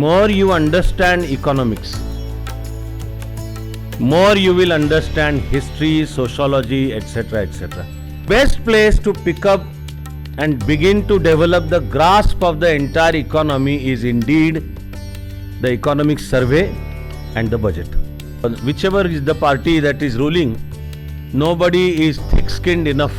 more you understand economics, more you will understand history, sociology, etc., etc. Best place to pick up and begin to develop the grasp of the entire economy is indeed the economic survey and the budget. Whichever is the party that is ruling, nobody is thick-skinned enough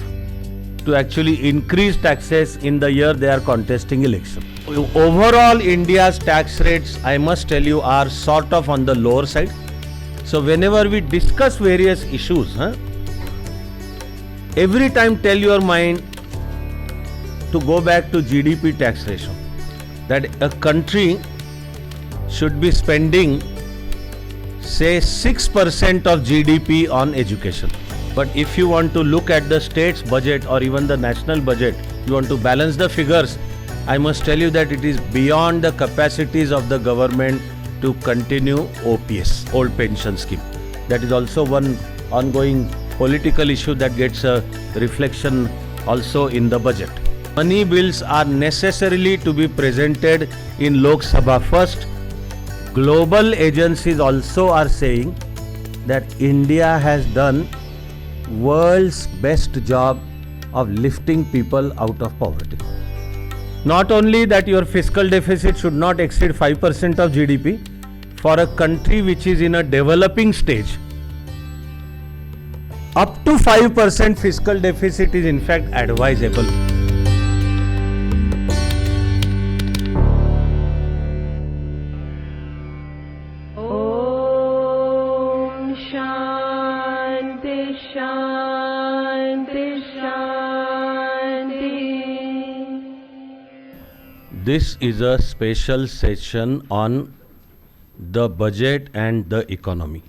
to actually increase taxes in the year they are contesting election. Overall, India's tax rates, I must tell you, are sort of on the lower side. So whenever we discuss various issues, every time tell your mind to go back to GDP tax ratio. That a country should be spending, say, 6% of GDP on education. But if you want to look at the state's budget or even the national budget, you want to balance the figures, I must tell you that it is beyond the capacities of the government to continue OPS, old pension scheme. That is also one ongoing political issue that gets a reflection also in the budget. Money bills are necessarily to be presented in Lok Sabha first. Global agencies also are saying that India has done world's best job of lifting people out of poverty. Not only that your fiscal deficit should not exceed 5% of GDP, for a country which is in a developing stage, up to 5% fiscal deficit is in fact advisable. This is a special session on the budget and the economy.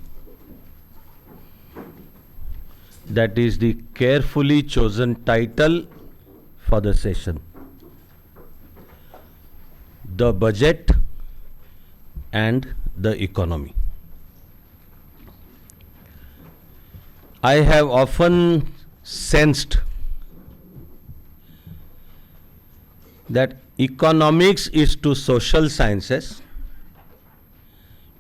That is the carefully chosen title for the session. The budget and the economy. I have often sensed that economics is to social sciences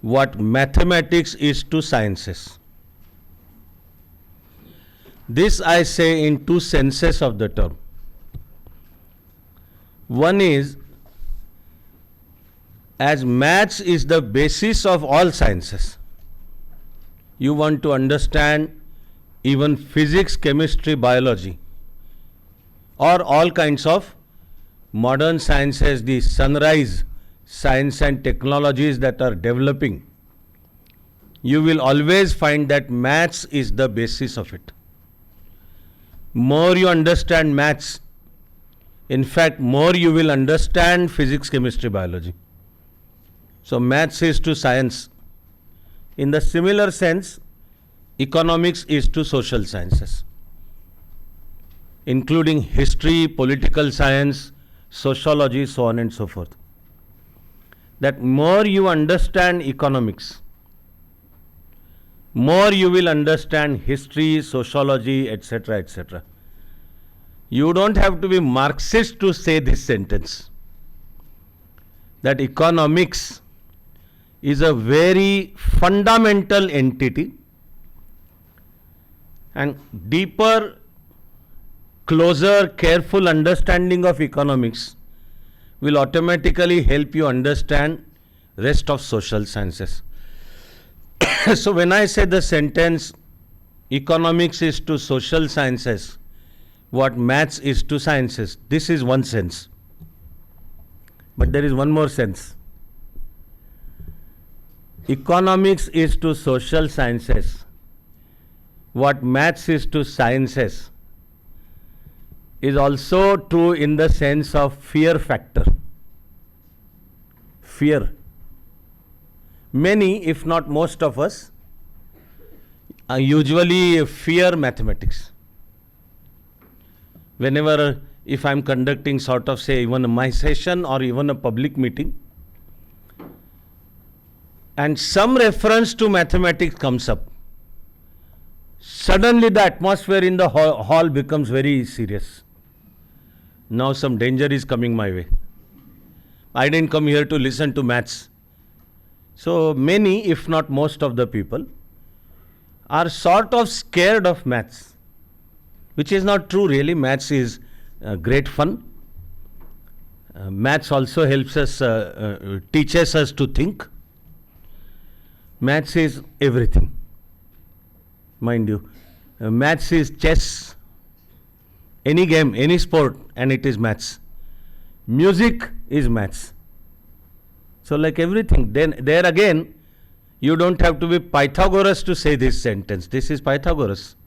what mathematics is to sciences. This I say in two senses of the term. One is, as maths is the basis of all sciences, you want to understand even physics, chemistry, biology, or all kinds of modern sciences, the sunrise science and technologies that are developing, you will always find that maths is the basis of it. More you understand maths, in fact, more you will understand physics, chemistry, biology. So maths is to science. In the similar sense, economics is to social sciences, including history, political science, sociology, so on and so forth. That more you understand economics, more you will understand history, sociology, etc., etc. You don't have to be Marxist to say this sentence, that economics is a very fundamental entity, and deeper, closer, careful understanding of economics will automatically help you understand rest of social sciences. So when I say the sentence, economics is to social sciences what maths is to sciences, this is one sense. But there is one more sense. Economics is to social sciences what maths is to sciences is also true in the sense of fear factor. Fear. Many, if not most of us, usually fear mathematics. Whenever, if I'm conducting sort of, say, even my session or even a public meeting, and some reference to mathematics comes up, suddenly the atmosphere in the hall becomes very serious. Now some danger is coming my way. I didn't come here to listen to maths. So many, if not most of the people, are sort of scared of maths, which is not true really. Maths is great fun. Maths also helps us, teaches us to think. Maths is everything, mind you. Maths is chess, any game, any sport, and it is maths. Music is maths. So like everything, then there again, you don't have to be Pythagoras to say this sentence. This is Pythagoras,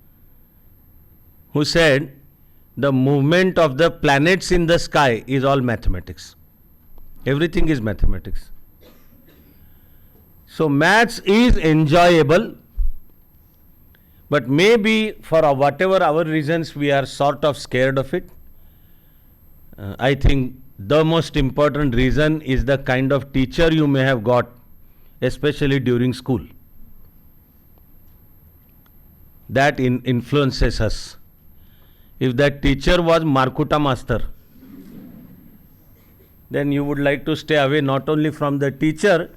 who said the movement of the planets in the sky is all mathematics. Everything is mathematics. So maths is enjoyable, but maybe for whatever our reasons we are sort of scared of it. I think the most important reason is the kind of teacher you may have got, especially during school. That influences us. If that teacher was Markuta master, then you would like to stay away not only from the teacher,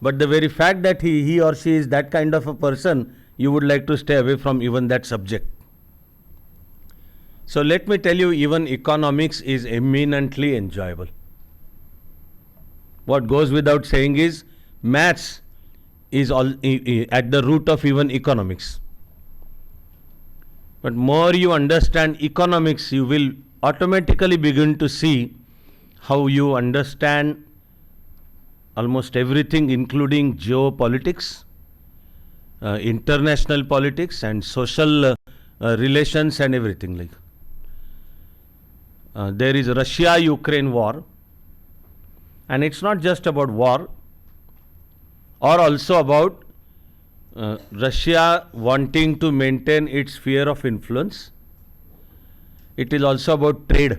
but the very fact that he or she is that kind of a person, you would like to stay away from even that subject. So let me tell you, even economics is eminently enjoyable. What goes without saying is, maths is all at the root of even economics. But more you understand economics, you will automatically begin to see how you understand almost everything, including geopolitics, international politics, and social relations, and everything like. There is Russia-Ukraine war, and it's not just about war, or also about Russia wanting to maintain its sphere of influence. It is also about trade.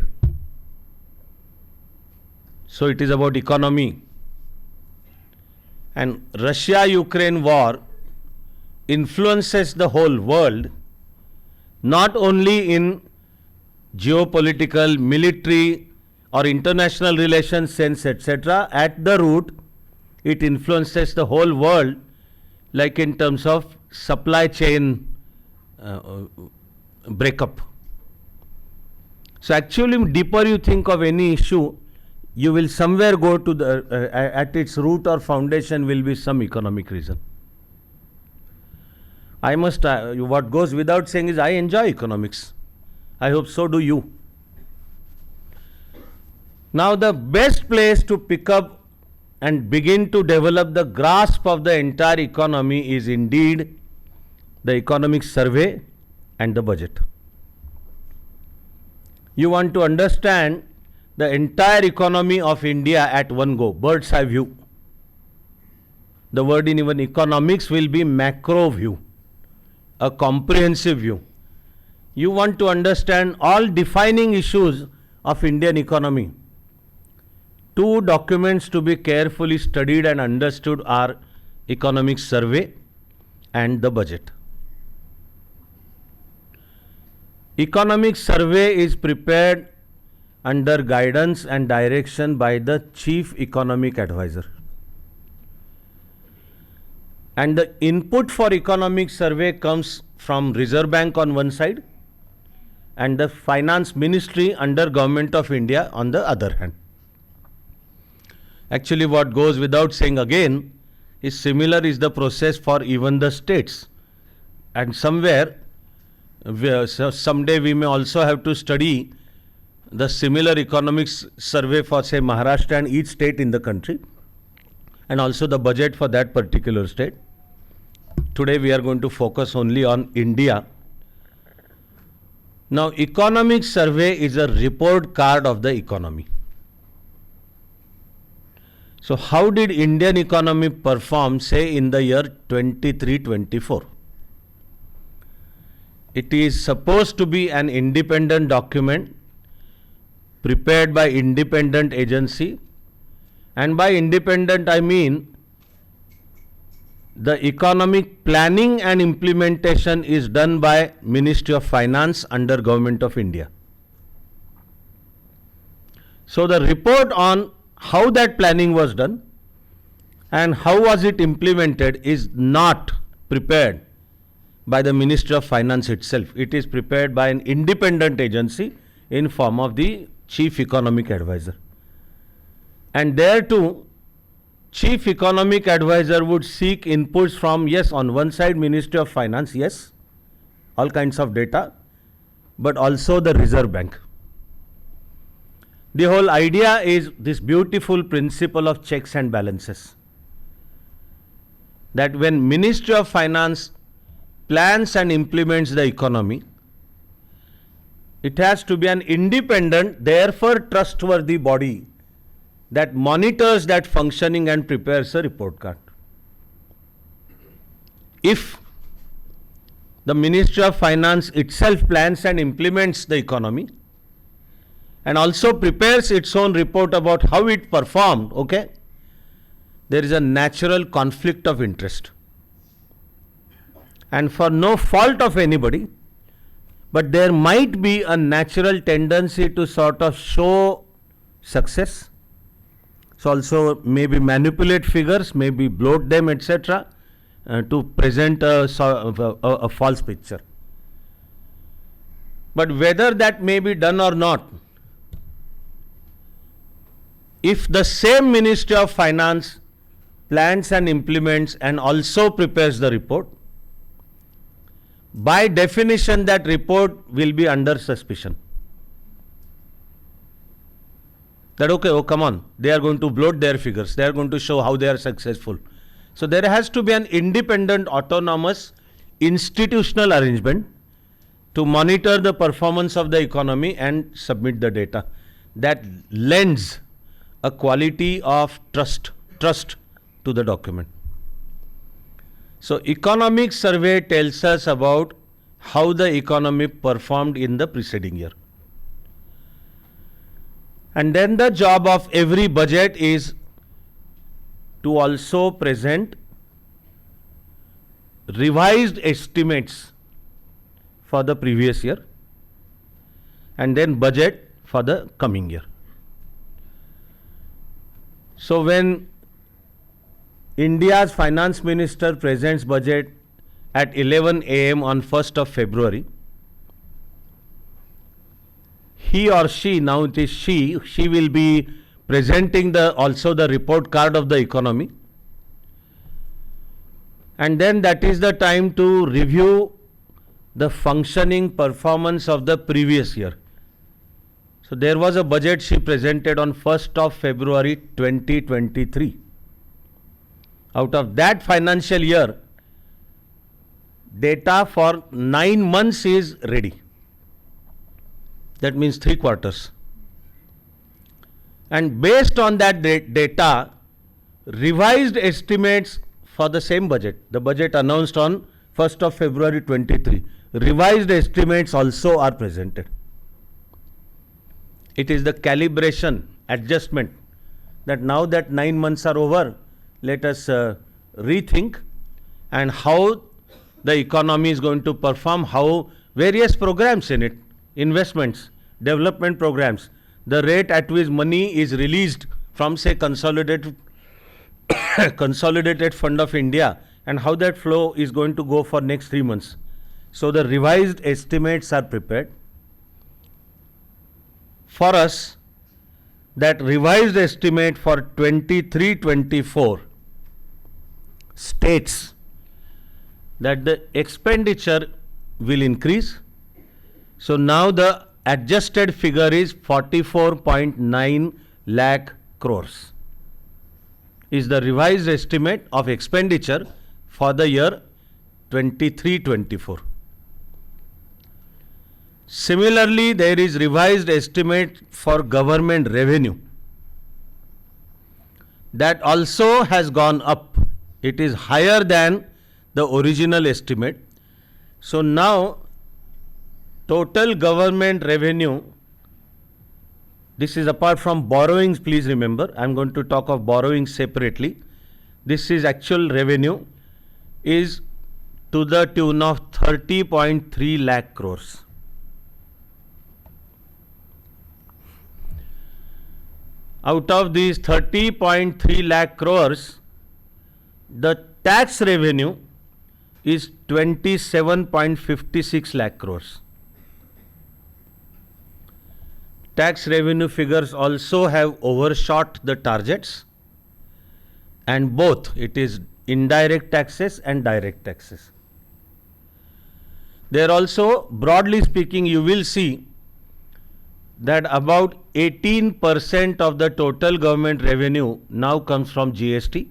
So it is about economy. And Russia-Ukraine war influences the whole world, not only in geopolitical, military, or international relations sense, etc. At the root, it influences the whole world, like in terms of supply chain breakup. So actually, deeper you think of any issue, you will somewhere go to the, at its root or foundation will be some economic reason. I must, what goes without saying is, I enjoy economics. I hope so do you. Now the best place to pick up and begin to develop the grasp of the entire economy is indeed the economic survey and the budget. You want to understand the entire economy of India at one go, bird's eye view. The word in even economics will be macro view, a comprehensive view. You want to understand all defining issues of Indian economy. Two documents to be carefully studied and understood are economic survey and the budget. Economic survey is prepared under guidance and direction by the chief economic advisor. And the input for economic survey comes from Reserve Bank on one side and the Finance Ministry under Government of India on the other hand. Actually, what goes without saying again is similar is the process for even the states. And somewhere, someday we may also have to study the similar economics survey for say Maharashtra and each state in the country, and also the budget for that particular state. Today we are going to focus only on India. Now, economic survey is a report card of the economy. So how did Indian economy perform, say, in the year 23-24? It is supposed to be an independent document prepared by independent agency, and by independent I mean the economic planning and implementation is done by Ministry of Finance under Government of India. So the report on how that planning was done, and how was it implemented is not prepared by the Ministry of Finance itself. It is prepared by an independent agency in form of the Chief Economic Advisor. And there too, Chief Economic Advisor would seek inputs from, yes, on one side Ministry of Finance, yes, all kinds of data, but also the Reserve Bank. The whole idea is this beautiful principle of checks and balances. That when Ministry of Finance plans and implements the economy, it has to be an independent, therefore trustworthy body that monitors that functioning and prepares a report card. If the Ministry of Finance itself plans and implements the economy and also prepares its own report about how it performed, okay, there is a natural conflict of interest. And for no fault of anybody, but there might be a natural tendency to sort of show success. So also maybe manipulate figures, maybe bloat them, etc., to present a false picture. But whether that may be done or not, if the same Ministry of Finance plans and implements and also prepares the report, by definition that report will be under suspicion. That okay, oh come on, they are going to bloat their figures, they are going to show how they are successful. So there has to be an independent, autonomous, institutional arrangement to monitor the performance of the economy and submit the data. That lends a quality of trust to the document. So economic survey tells us about how the economy performed in the preceding year. And then the job of every budget is to also present revised estimates for the previous year and then budget for the coming year. So when India's finance minister presents budget at 11 a.m. on 1st of February, he or she, now it is she will be presenting also the report card of the economy, and then that is the time to review the functioning performance of the previous year. So there was a budget she presented on 1st of February 2023. Out of that financial year, data for 9 months is ready. That means 3 quarters. And based on that data, revised estimates for the same budget, the budget announced on 1st of February 23, revised estimates also are presented. It is the calibration, adjustment, that now that 9 months are over, let us rethink and how the economy is going to perform, how various programs in it, investments, development programs, the rate at which money is released from say consolidated fund of India, and how that flow is going to go for next 3 months. So the revised estimates are prepared. For us, that revised estimate for 23-24 states that the expenditure will increase. So now the adjusted figure is 44.9 lakh crores is the revised estimate of expenditure for the year 23-24. Similarly, there is revised estimate for government revenue. That also has gone up. It is higher than the original estimate. So now total government revenue, this is apart from borrowings, please remember, I am going to talk of borrowings separately. This is actual revenue, is to the tune of 30.3 lakh crores. Out of these 30.3 lakh crores, the tax revenue is 27.56 lakh crores. Tax revenue figures also have overshot the targets, and both it is indirect taxes and direct taxes. There also, broadly speaking, you will see that about 18% of the total government revenue now comes from GST,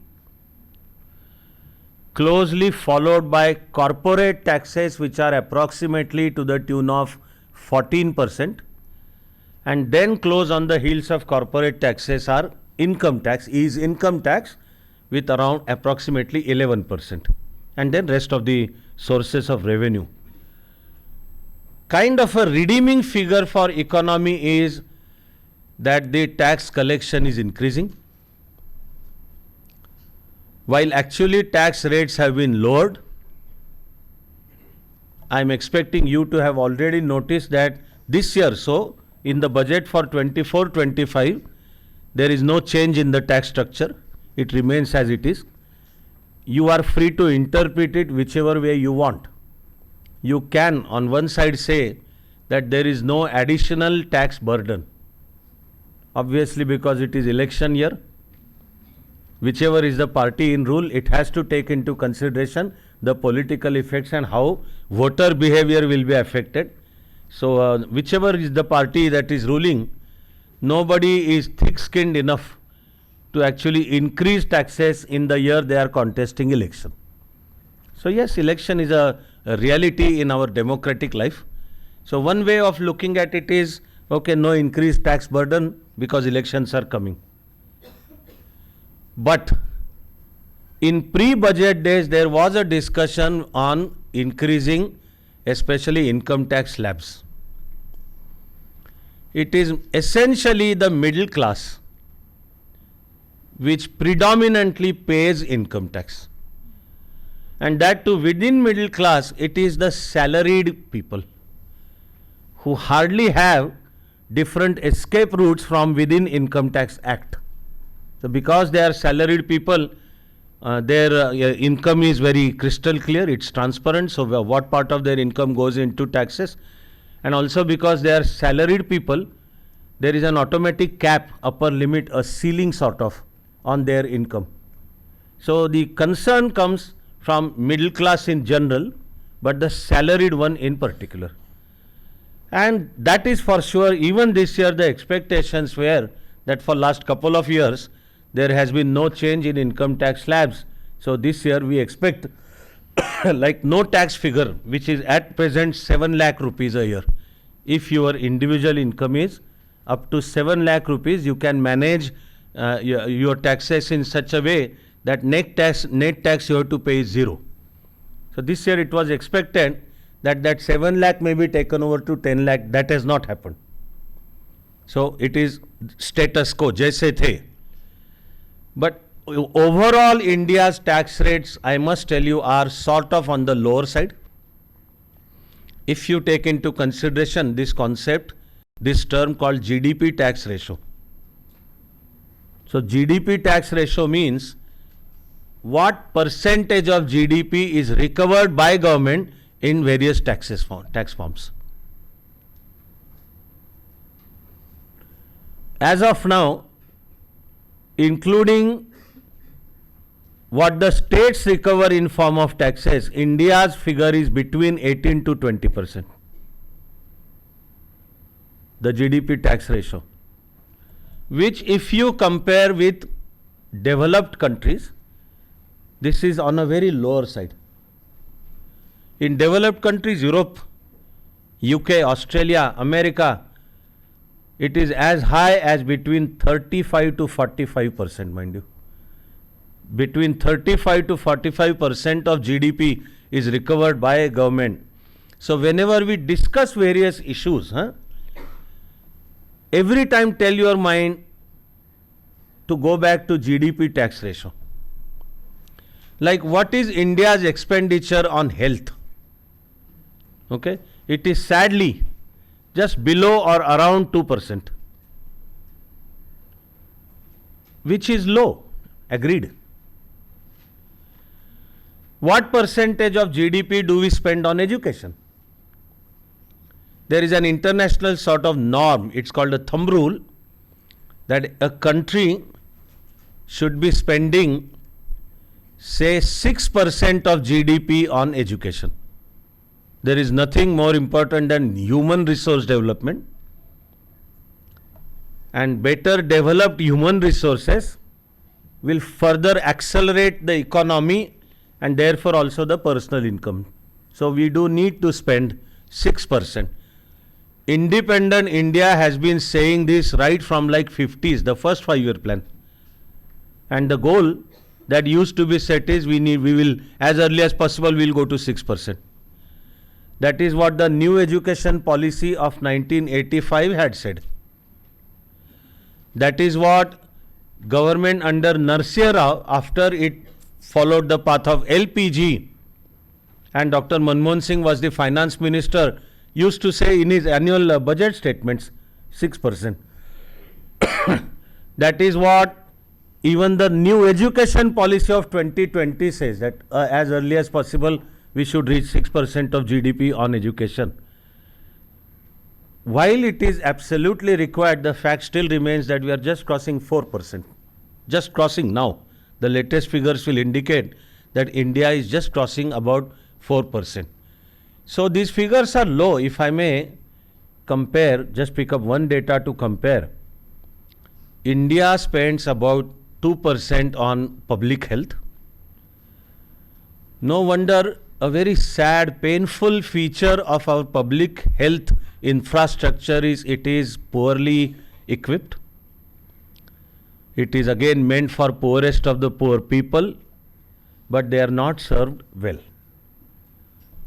closely followed by corporate taxes, which are approximately to the tune of 14%, and then close on the heels of corporate taxes are income tax, with around approximately 11%, and then rest of the sources of revenue. Kind of a redeeming figure for economy is that the tax collection is increasing, while actually tax rates have been lowered. I am expecting you to have already noticed that this year, so in the budget for 24-25, there is no change in the tax structure. It remains as it is. You are free to interpret it whichever way you want. You can on one side say that there is no additional tax burden, obviously because it is election year. Whichever is the party in rule, it has to take into consideration the political effects and how voter behavior will be affected. So whichever is the party that is ruling, nobody is thick-skinned enough to actually increase taxes in the year they are contesting election. So yes, election is a reality in our democratic life. So one way of looking at it is, okay, no increased tax burden because elections are coming. But in pre-budget days, there was a discussion on increasing especially income tax slabs. It is essentially the middle class which predominantly pays income tax. And that too, within middle class, it is the salaried people who hardly have different escape routes from within Income Tax Act. So because they are salaried people, their income is very crystal clear, it's transparent, so what part of their income goes into taxes. And also because they are salaried people, there is an automatic cap, upper limit, a ceiling sort of on their income. So the concern comes from middle class in general, but the salaried one in particular. And that is for sure. Even this year the expectations were that for last couple of years there has been no change in income tax slabs. So this year we expect like no tax figure, which is at present 7 lakh rupees a year. If your individual income is up to 7 lakh rupees, you can manage your taxes in such a way that net tax you have to pay is 0. So this year it was expected that 7 lakh may be taken over to 10 lakh. That has not happened. So it is status quo, jaise the. But overall India's tax rates, I must tell you, are sort of on the lower side. If you take into consideration this concept, this term called GDP tax ratio. So GDP tax ratio means what percentage of GDP is recovered by government in various tax forms. As of now, including what the states recover in form of taxes, India's figure is between 18 to 20%. The GDP tax ratio, which if you compare with developed countries, this is on a very lower side. In developed countries, Europe, UK, Australia, America, it is as high as between 35 to 45%, mind you. Between 35 to 45% of GDP is recovered by a government. So whenever we discuss various issues, every time tell your mind to go back to GDP tax ratio. Like what is India's expenditure on health? Okay, it is sadly just below or around 2%, which is low, agreed. What percentage of GDP do we spend on education? There is an international sort of norm, it's called a thumb rule, that a country should be spending, say, 6% of GDP on education. There is nothing more important than human resource development, and better developed human resources will further accelerate the economy and therefore also the personal income. So we do need to spend 6%. Independent India has been saying this right from like 50s, the first 5-year plan. And the goal that used to be set is we will, as early as possible, we'll go to 6%. That is what the new education policy of 1985 had said. That is what government under Narsingh Rao, after it followed the path of LPG, and Dr. Manmohan Singh was the finance minister, used to say in his annual budget statements, 6%. That is what even the new education policy of 2020 says, that as early as possible we should reach 6% of GDP on education. While it is absolutely required, the fact still remains that we are just crossing 4%. Just crossing now. The latest figures will indicate that India is just crossing about 4%. So these figures are low. If I may compare, just pick up one data to compare. India spends about 2% on public health. No wonder a very sad, painful feature of our public health infrastructure is it is poorly equipped. It is again meant for poorest of the poor people, but they are not served well.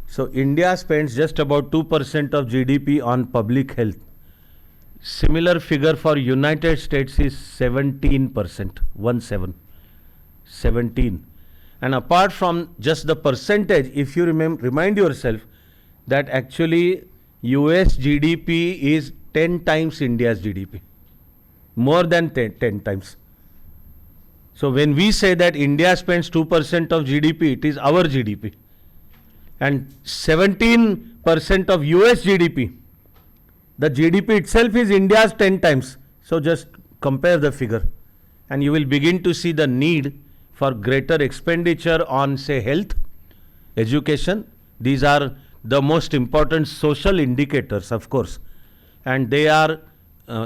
So India spends just about 2% of GDP on public health. Similar figure for United States is 17%, 17. And apart from just the percentage, if you remind yourself that actually US GDP is 10 times India's GDP, more than 10 times. So when we say that India spends 2% of GDP, it is our GDP. And 17% of US GDP, the GDP itself is India's 10 times. So just compare the figure and you will begin to see the need for greater expenditure on, say, health, education. These are the most important social indicators, of course, and they are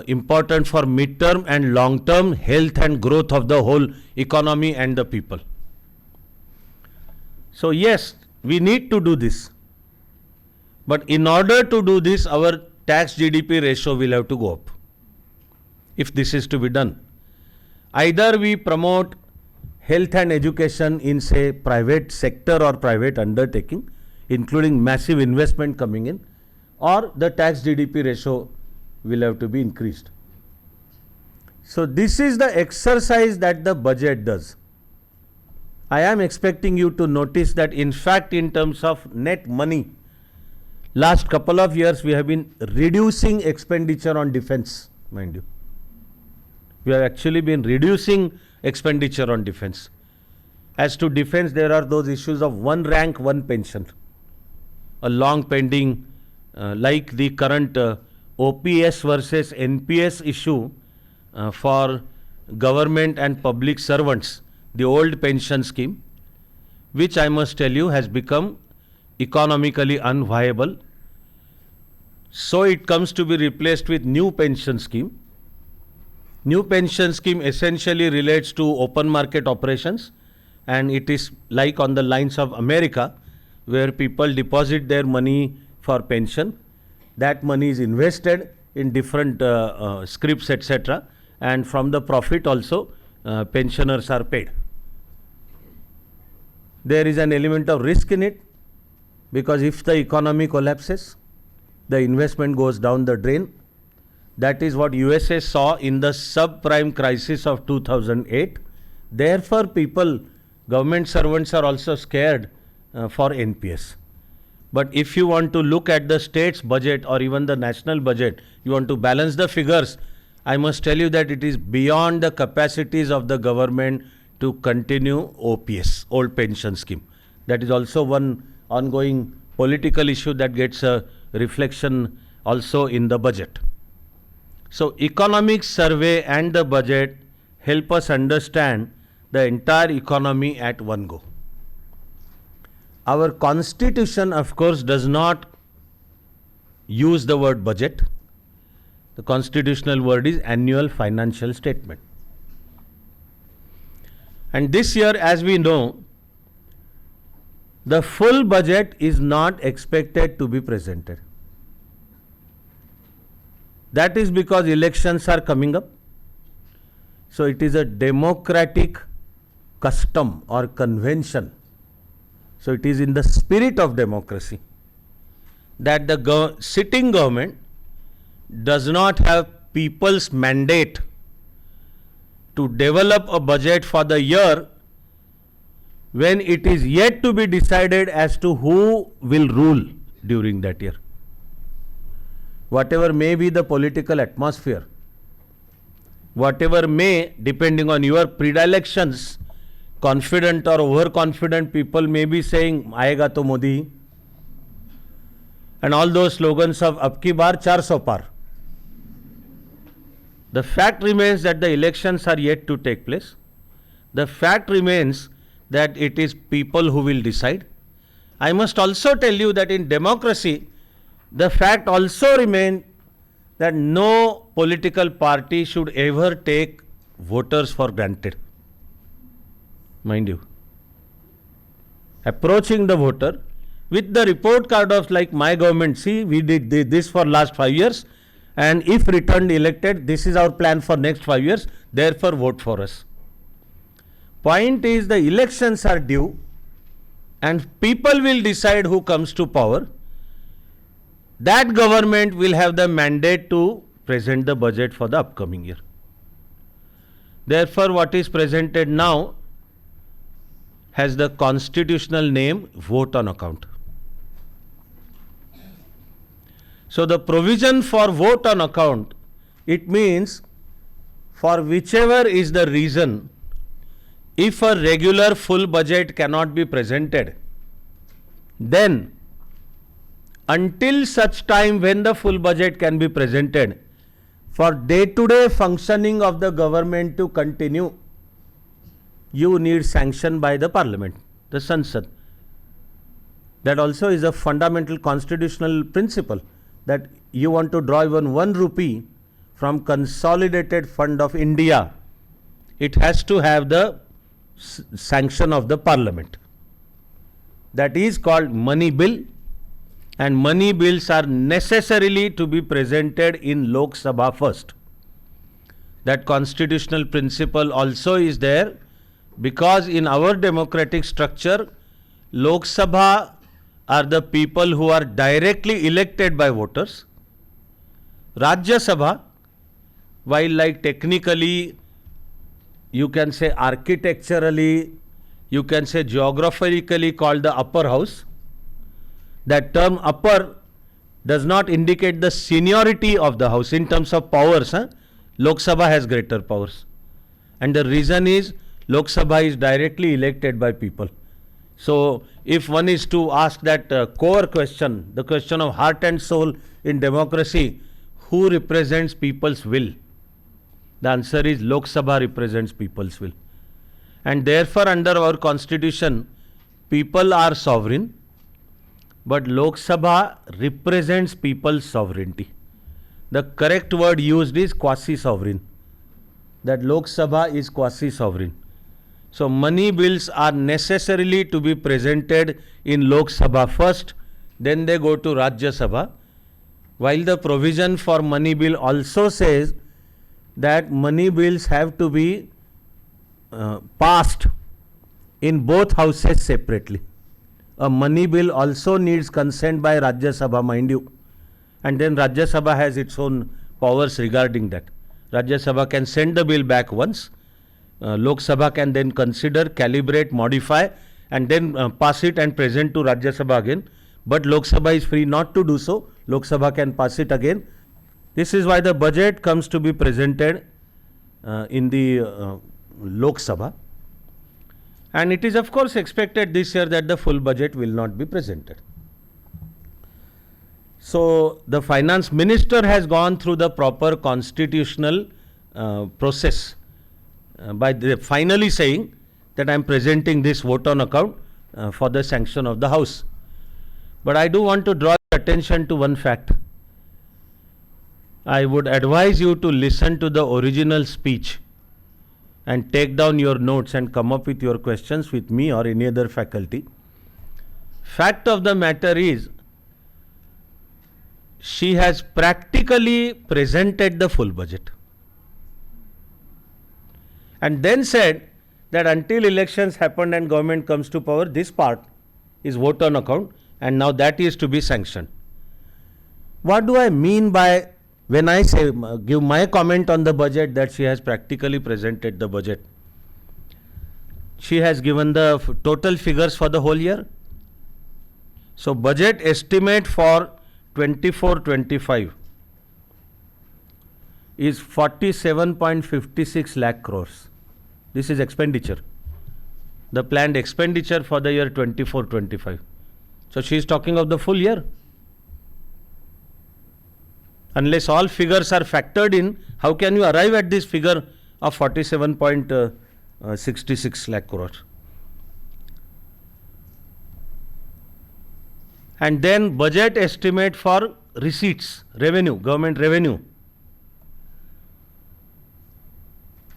important for mid-term and long-term health and growth of the whole economy and the people. So yes, we need to do this, but in order to do this, our tax GDP ratio will have to go up. If this is to be done, either we promote health and education in, say, private sector or private undertaking, including massive investment coming in, or the tax GDP ratio will have to be increased. So this is the exercise that the budget does. I am expecting you to notice that in fact, in terms of net money, last couple of years we have been reducing expenditure on defense, mind you. We have actually been reducing expenditure on defense. As to defense, there are those issues of one rank, one pension, a long pending, like the current OPS versus NPS issue for government and public servants, the old pension scheme, which I must tell you has become economically unviable. So it comes to be replaced with new pension scheme. New pension scheme essentially relates to open market operations, and it is like on the lines of America, where people deposit their money for pension. That money is invested in different scripts, etc., and from the profit also pensioners are paid. There is an element of risk in it, because if the economy collapses, the investment goes down the drain. That is what USA saw in the subprime crisis of 2008. Therefore, people, government servants are also scared for NPS. But if you want to look at the state's budget or even the national budget, you want to balance the figures, I must tell you that it is beyond the capacities of the government to continue OPS, old pension scheme. That is also one ongoing political issue that gets a reflection also in the budget. So economic survey and the budget help us understand the entire economy at one go. Our constitution, of course, does not use the word budget. The constitutional word is annual financial statement. And this year, as we know, the full budget is not expected to be presented. That is because elections are coming up. So it is a democratic custom or convention. So it is in the spirit of democracy that the sitting government does not have people's mandate to develop a budget for the year when it is yet to be decided as to who will rule during that year. Whatever may be the political atmosphere, whatever may, depending on your predilections, confident or overconfident people may be saying, Aayega to Modi, and all those slogans of Ab ki baar 400 par. The fact remains that the elections are yet to take place. The fact remains that it is people who will decide. I must also tell you that in democracy, the fact also remains that no political party should ever take voters for granted. Mind you, approaching the voter with the report card of like my government, see, we did this for last 5 years, and if returned elected, this is our plan for next 5 years, therefore vote for us. Point is, the elections are due and people will decide who comes to power. That government will have the mandate to present the budget for the upcoming year. Therefore, what is presented now has the constitutional name vote on account. So the provision for vote on account, it means for whichever is the reason, if a regular full budget cannot be presented, then until such time when the full budget can be presented, for day-to-day functioning of the government to continue, you need sanction by the parliament, the Sansad. That also is a fundamental constitutional principle, that you want to draw even 1 rupee from consolidated fund of India, it has to have the sanction of the parliament. That is called money bill, and money bills are necessarily to be presented in Lok Sabha first. That constitutional principle also is there because in our democratic structure, Lok Sabha are the people who are directly elected by voters. Rajya Sabha, while like technically, you can say architecturally, you can say geographically called the upper house, that term upper does not indicate the seniority of the house in terms of powers. Lok Sabha has greater powers. And the reason is Lok Sabha is directly elected by people. So if one is to ask that core question, the question of heart and soul in democracy, who represents people's will? The answer is Lok Sabha represents people's will. And therefore under our constitution, people are sovereign, but Lok Sabha represents people's sovereignty. The correct word used is quasi-sovereign. That Lok Sabha is quasi-sovereign. So money bills are necessarily to be presented in Lok Sabha first, then they go to Rajya Sabha. While the provision for money bill also says that money bills have to be passed in both houses separately. A money bill also needs consent by Rajya Sabha, mind you. And then Rajya Sabha has its own powers regarding that. Rajya Sabha can send the bill back once. Lok Sabha can then consider, calibrate, modify, and then pass it and present to Rajya Sabha again. But Lok Sabha is free not to do so. Lok Sabha can pass it again. This is why the budget comes to be presented in the Lok Sabha. And it is of course expected this year that the full budget will not be presented. So the finance minister has gone through the proper constitutional process by finally saying that I am presenting this vote on account for the sanction of the House. But I do want to draw attention to one fact. I would advise you to listen to the original speech and take down your notes and come up with your questions with me or any other faculty. Fact of the matter is, she has practically presented the full budget and then said that until elections happen and government comes to power, this part is vote on account and now that is to be sanctioned. What do I mean by when I say give my comment on the budget that she has practically presented the budget? She has given the total figures for the whole year. So budget estimate for 24-25 is 47.56 lakh crores. This is expenditure. The planned expenditure for the year 24-25. So she is talking of the full year. Unless all figures are factored in, how can you arrive at this figure of 47.66 lakh crores? And then budget estimate for receipts, revenue, government revenue.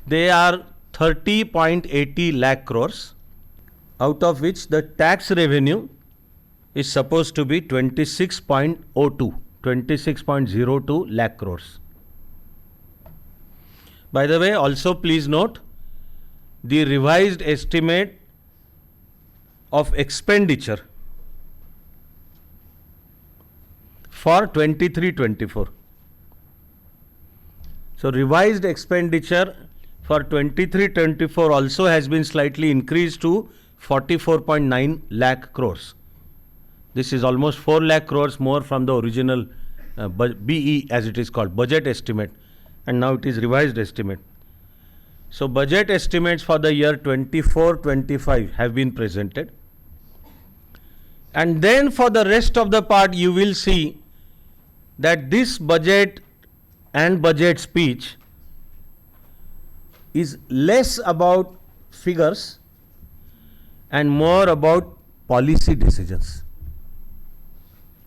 They are 30.80 lakh crores, out of which the tax revenue is supposed to be 26.02 lakh crores. By the way, also please note the revised estimate of expenditure for 23-24. So revised expenditure for 23-24 also has been slightly increased to 44.9 lakh crores. This is almost 4 lakh crores more from the original BE, as it is called, budget estimate, and now it is revised estimate. So budget estimates for the year 24-25 have been presented. And then for the rest of the part, you will see that this budget and budget speech is less about figures and more about policy decisions.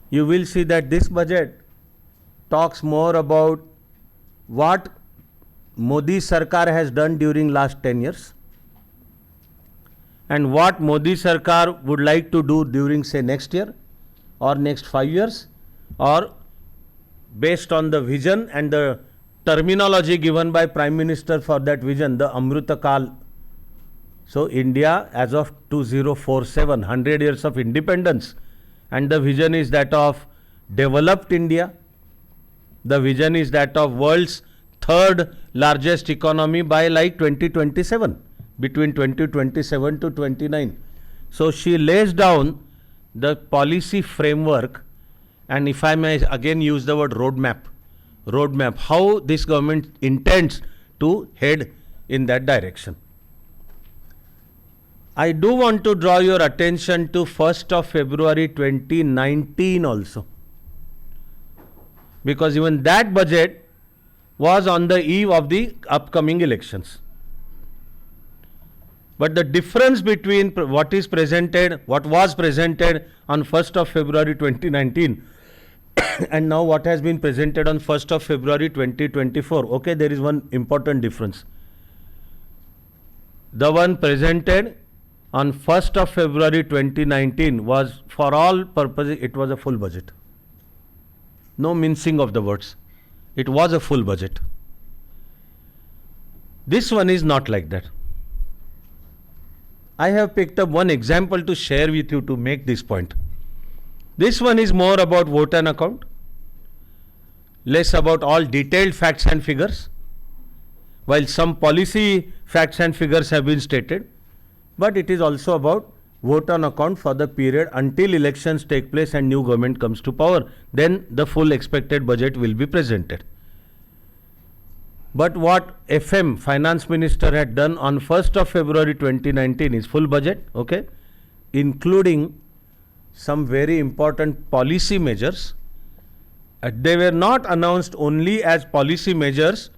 You will see that this budget talks more about what Modi Sarkar has done during last 10 years and what Modi Sarkar would like to do during, say, next year or next 5 years, or based on the vision and the terminology given by Prime Minister for that vision, the Amrita Kal. So India as of 2047, 100 years of independence, and the vision is that of developed India. The vision is that of world's third largest economy by like 2027, between 2027 to 29. So she lays down the policy framework, and if I may again use the word roadmap, how this government intends to head in that direction. I do want to draw your attention to 1st of February 2019 also, because even that budget was on the eve of the upcoming elections. But the difference between what was presented on 1st of February 2019 and now what has been presented on 1st of February 2024, okay, there is one important difference. The one presented on 1st of February 2019 was, for all purposes, it was a full budget. No mincing of the words. It was a full budget. This one is not like that. I have picked up one example to share with you to make this point. This one is more about vote and account, less about all detailed facts and figures, while some policy facts and figures have been stated, but it is also about vote on account for the period until elections take place and new government comes to power. Then the full expected budget will be presented. But what FM, Finance Minister, had done on 1st of February 2019 is full budget, okay, including some very important policy measures. They were not announced only as policy measures,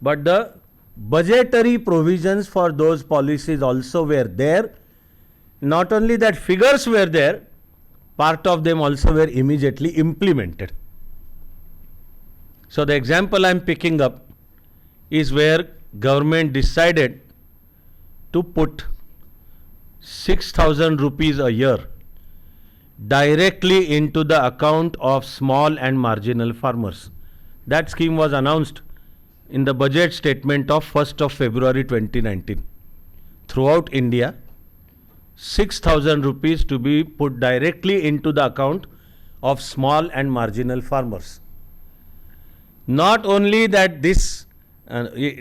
but the budgetary provisions for those policies also were there. Not only that, figures were there, part of them also were immediately implemented. So the example I am picking up is where government decided to put 6,000 rupees a year directly into the account of small and marginal farmers. That scheme was announced in the budget statement of 1st of February 2019. Throughout India, 6,000 rupees to be put directly into the account of small and marginal farmers. Not only that, this,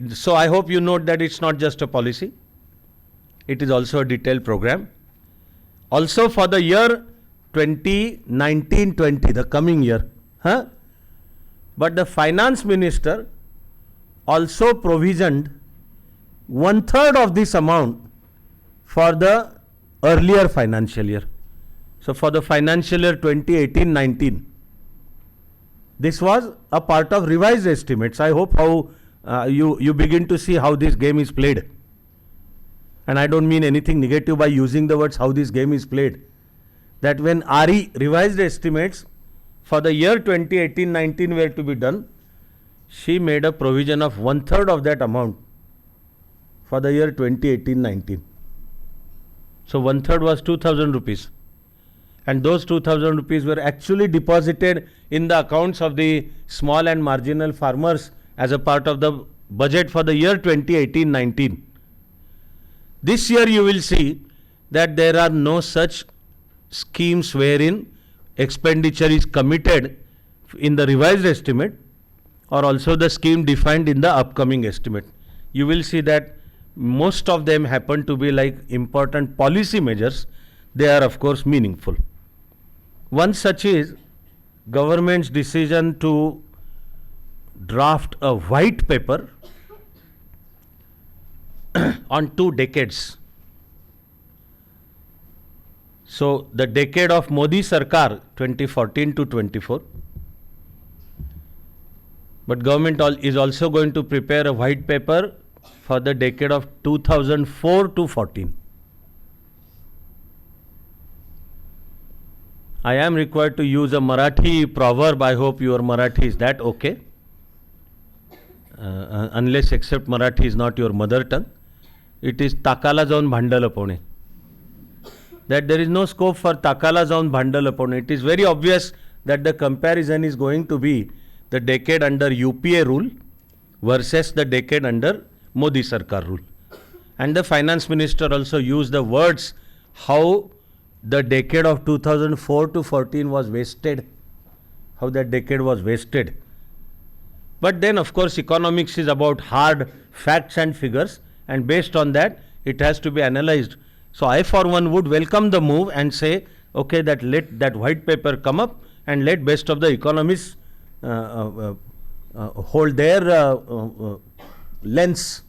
so I hope you note that it's not just a policy, it is also a detailed program. Also for the year 2019-20, the coming year, but the finance minister also provisioned 1/3 of this amount for the earlier financial year. So for the financial year 2018-19, this was a part of revised estimates. I hope how you begin to see how this game is played. And I don't mean anything negative by using the words how this game is played. That when RE, revised estimates, for the year 2018-19 were to be done, she made a provision of 1/3 of that amount for the year 2018-19. So 1/3 was 2,000 rupees. And those 2,000 rupees were actually deposited in the accounts of the small and marginal farmers as a part of the budget for the year 2018-19. This year you will see that there are no such schemes wherein expenditure is committed in the revised estimate or also the scheme defined in the upcoming estimate. You will see that most of them happen to be like important policy measures. They are of course meaningful. One such is government's decision to draft a white paper on 2 decades. So the decade of Modi Sarkar 2014 to 24, but government is also going to prepare a white paper for the decade of 2004 to 14. I am required to use a Marathi proverb. I hope your Marathi is that okay. Unless except Marathi is not your mother tongue. It is takala jaun bhanda lapone. That there is no scope for takala jaun bhanda lapone. It is very obvious that the comparison is going to be the decade under UPA rule versus the decade under Modi Sarkar rule. And the finance minister also used the words how the decade of 2004 to 14 was wasted. How that decade was wasted. But then of course economics is about hard facts and figures, and based on that it has to be analyzed. So I for one would welcome the move and say, okay, that let that white paper come up and let best of the economists hold their lens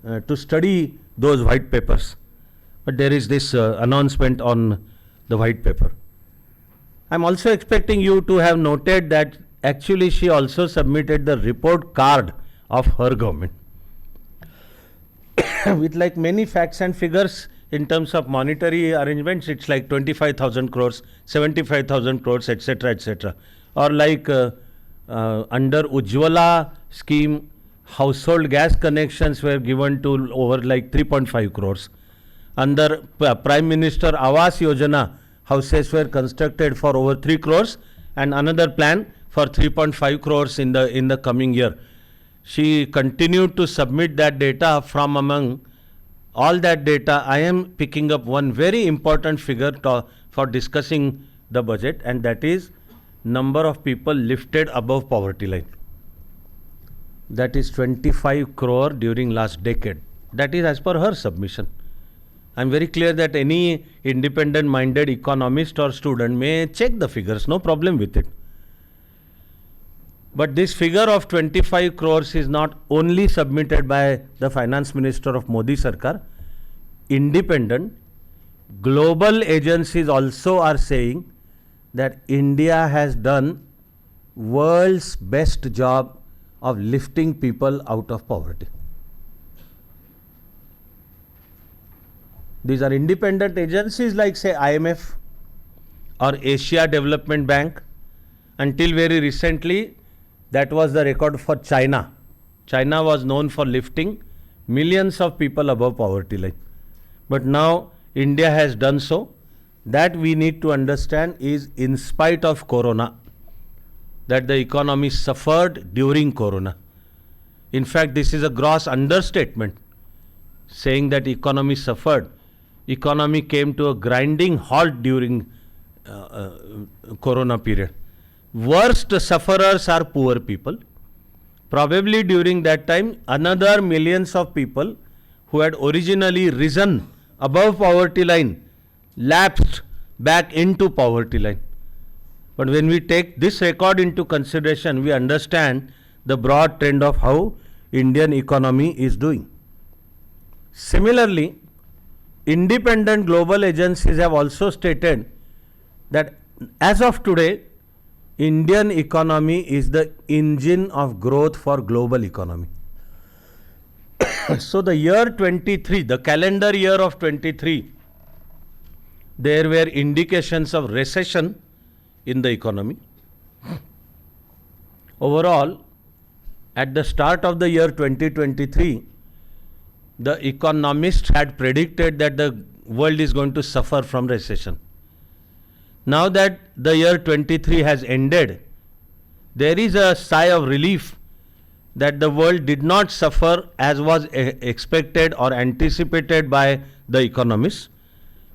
to study those white papers. But there is this announcement on the white paper. I'm also expecting you to have noted that actually she also submitted the report card of her government with like many facts and figures in terms of monetary arrangements. It's like 25,000 crores, 75,000 crores, etc., etc. Or like under Ujjwala scheme, household gas connections were given to over like 3.5 crores. Under Prime Minister Awas Yojana, houses were constructed for over 3 crores and another plan for 3.5 crores in the coming year. She continued to submit that data. From among all that data, I am picking up one very important figure for discussing the budget, and that is number of people lifted above poverty line. That is 25 crore during last decade. That is as per her submission. I am very clear that any independent minded economist or student may check the figures, no problem with it. But this figure of 25 crores is not only submitted by the finance minister of Modi Sarkar. Independent global agencies also are saying that India has done world's best job of lifting people out of poverty. These are independent agencies like, say, IMF or Asia Development Bank. Until very recently, that was the record for China. China was known for lifting millions of people above poverty line. But now India has done so. That we need to understand is in spite of Corona, that the economy suffered during Corona. In fact, this is a gross understatement, saying that economy suffered. Economy came to a grinding halt during Corona period. Worst sufferers are poor people. Probably during that time, another millions of people who had originally risen above poverty line lapsed back into poverty line. But when we take this record into consideration, we understand the broad trend of how Indian economy is doing. Similarly, independent global agencies have also stated that as of today, Indian economy is the engine of growth for global economy. So the year 23, the calendar year of 23, there were indications of recession in the economy. Overall, at the start of the year 2023, the economists had predicted that the world is going to suffer from recession. Now that the year 23 has ended, there is a sigh of relief that the world did not suffer as was expected or anticipated by the economists,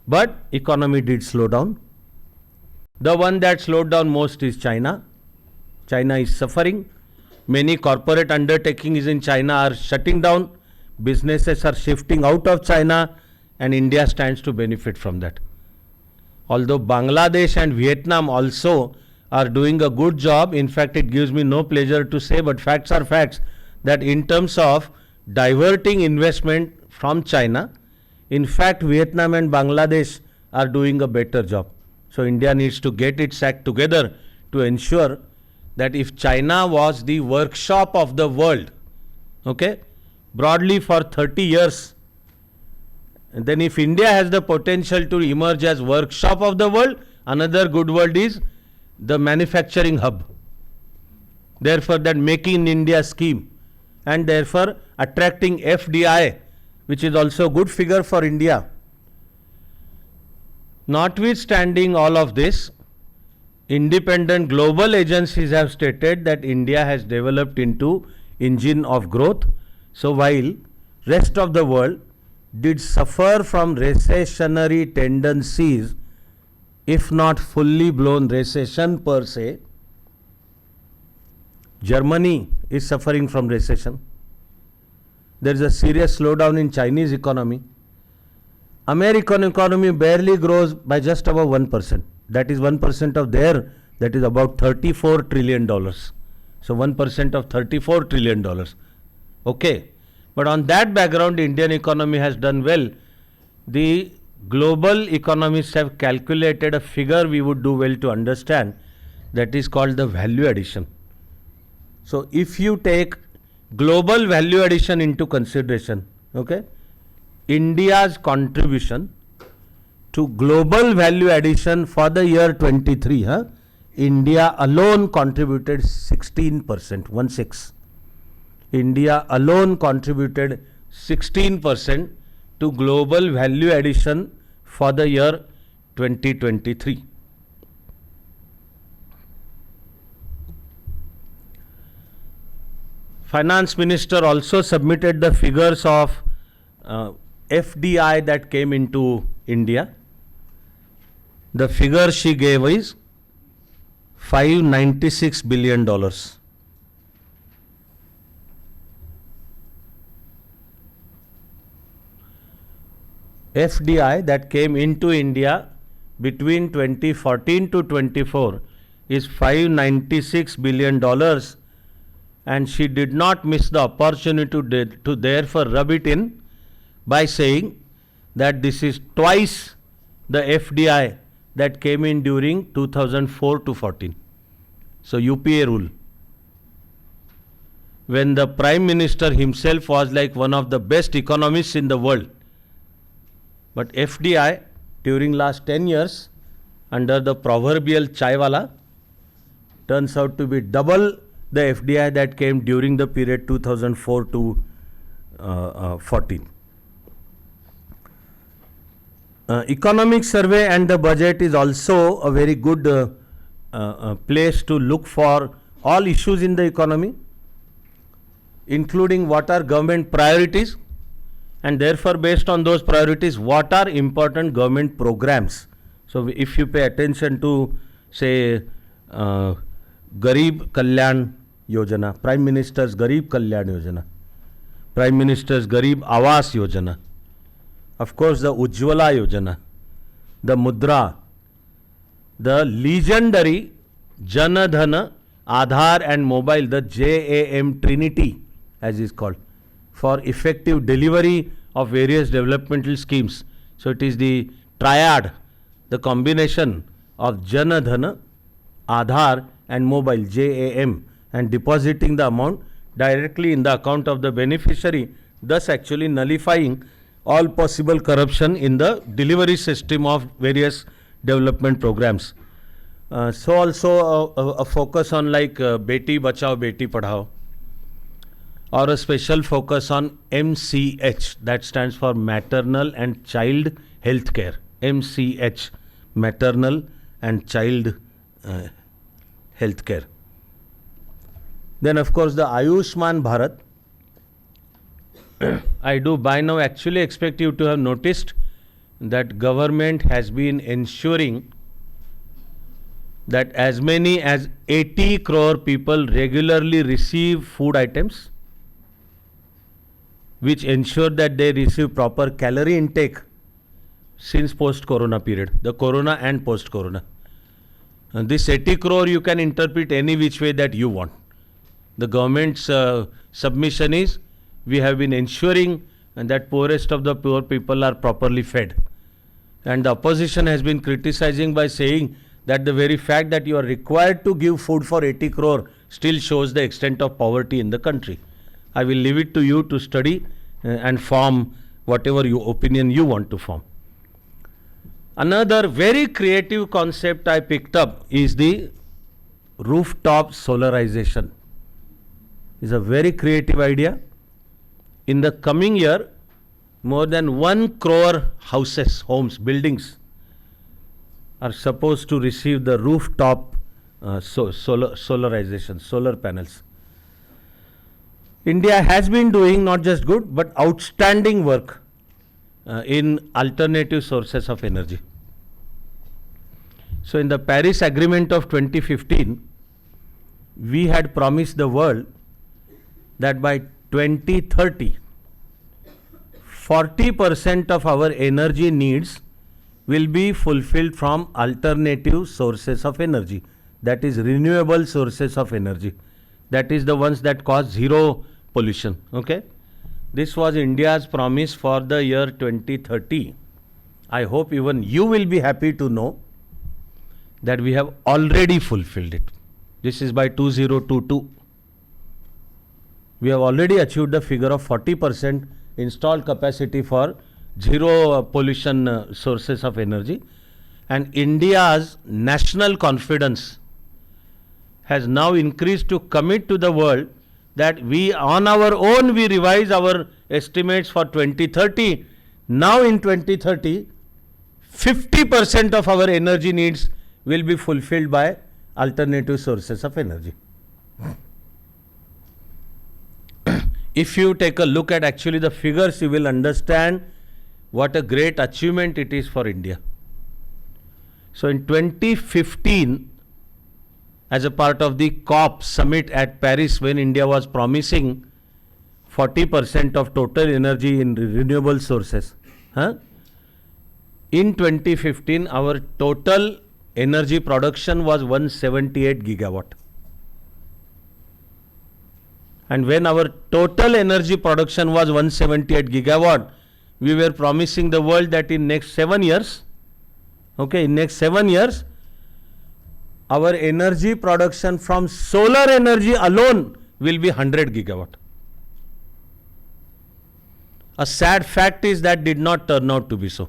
but economy did slow down. The one that slowed down most is China. China is suffering. Many corporate undertakings in China are shutting down. Businesses are shifting out of China, and India stands to benefit from that. Although Bangladesh and Vietnam also are doing a good job, in fact, it gives me no pleasure to say, but facts are facts, that in terms of diverting investment from China, in fact, Vietnam and Bangladesh are doing a better job. So India needs to get its act together to ensure that if China was the workshop of the world, okay, broadly for 30 years, and then if India has the potential to emerge as workshop of the world, another good word is the manufacturing hub. Therefore, that Making in India scheme, and therefore attracting FDI, which is also a good figure for India. Notwithstanding all of this, independent global agencies have stated that India has developed into engine of growth. So while rest of the world did suffer from recessionary tendencies, if not fully blown recession per se, Germany is suffering from recession. There is a serious slowdown in Chinese economy. American economy barely grows by just about 1%. That is 1% of their, that is about $34 trillion. So 1% of $34 trillion. Okay. But on that background, Indian economy has done well. The global economists have calculated a figure we would do well to understand, that is called the value addition. So if you take global value addition into consideration, okay, India's contribution to global value addition for the year 23, India alone contributed 16%, 16. India alone contributed 16% to global value addition for the year 2023. Finance Minister also submitted the figures of FDI that came into India. The figure she gave is $596 billion. FDI that came into India between 2014 to 24 is $596 billion, and she did not miss the opportunity to therefore rub it in by saying that this is twice the FDI that came in during 2004 to 14. So UPA rule. When the Prime Minister himself was like one of the best economists in the world. But FDI during last 10 years under the proverbial chaiwala turns out to be double the FDI that came during the period 2004 to 14. Economic survey and the budget is also a very good place to look for all issues in the economy, including what are government priorities, and therefore based on those priorities what are important government programs. So if you pay attention to say Garib Kalyan Yojana, Prime Minister's Garib Kalyan Yojana, Prime Minister's Garib Awas Yojana, of course the Ujjwala Yojana, the Mudra, the legendary Jana Dhana, Aadhaar and Mobile, the JAM Trinity as is called, for effective delivery of various developmental schemes. So it is the triad, the combination of Jana Dhana, Aadhaar and Mobile, JAM, and depositing the amount directly in the account of the beneficiary, thus actually nullifying all possible corruption in the delivery system of various development programs. So also a focus on like Beti Bachao, Beti Padhao, or a special focus on MCH, that stands for Maternal and Child Health Care. MCH, Maternal and Child Health Care. Then of course the Ayushman Bharat. I do by now actually expect you to have noticed that government has been ensuring that as many as 80 crore people regularly receive food items, which ensure that they receive proper calorie intake since post-corona period, the corona and post-corona. And this 80 crore you can interpret any which way that you want. The government's submission is, we have been ensuring that poorest of the poor people are properly fed. And the opposition has been criticizing by saying that the very fact that you are required to give food for 80 crore still shows the extent of poverty in the country. I will leave it to you to study and form whatever opinion you want to form. Another very creative concept I picked up is the rooftop solarization. It's a very creative idea. In the coming year, more than 1 crore houses, homes, buildings are supposed to receive the rooftop solarization, solar panels. India has been doing not just good but outstanding work in alternative sources of energy. So in the Paris Agreement of 2015, we had promised the world that by 2030, 40% of our energy needs will be fulfilled from alternative sources of energy, that is renewable sources of energy, that is the ones that cause zero pollution. Okay, this was India's promise for the year 2030. I hope even you will be happy to know that we have already fulfilled it. This is by 2022. We have already achieved the figure of 40% installed capacity for zero pollution sources of energy, and India's national confidence has now increased to commit to the world that we on our own we revise our estimates for 2030. Now in 2030, 50% of our energy needs will be fulfilled by alternative sources of energy. If you take a look at actually the figures, you will understand what a great achievement it is for India. So in 2015, as a part of the COP summit at Paris, when India was promising 40% of total energy in renewable sources, in 2015 our total energy production was 178 gigawatt. And when our total energy production was 178 gigawatt, we were promising the world that in next 7 years, okay, in next 7 years, our energy production from solar energy alone will be 100 gigawatt. A sad fact is that did not turn out to be so.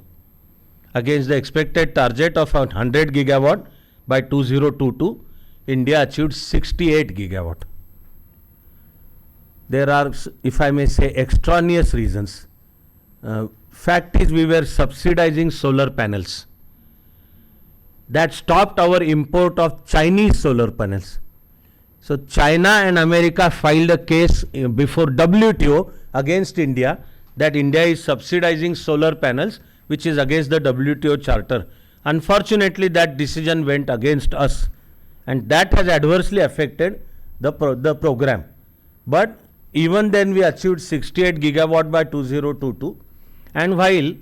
Against the expected target of 100 gigawatt by 2022, India achieved 68 gigawatt. There are, if I may say, extraneous reasons. Fact is, we were subsidizing solar panels. That stopped our import of Chinese solar panels. So China and America filed a case before WTO against India that India is subsidizing solar panels, which is against the WTO charter. Unfortunately, that decision went against us, and that has adversely affected the program. But even then, we achieved 68 gigawatt by 2022, and while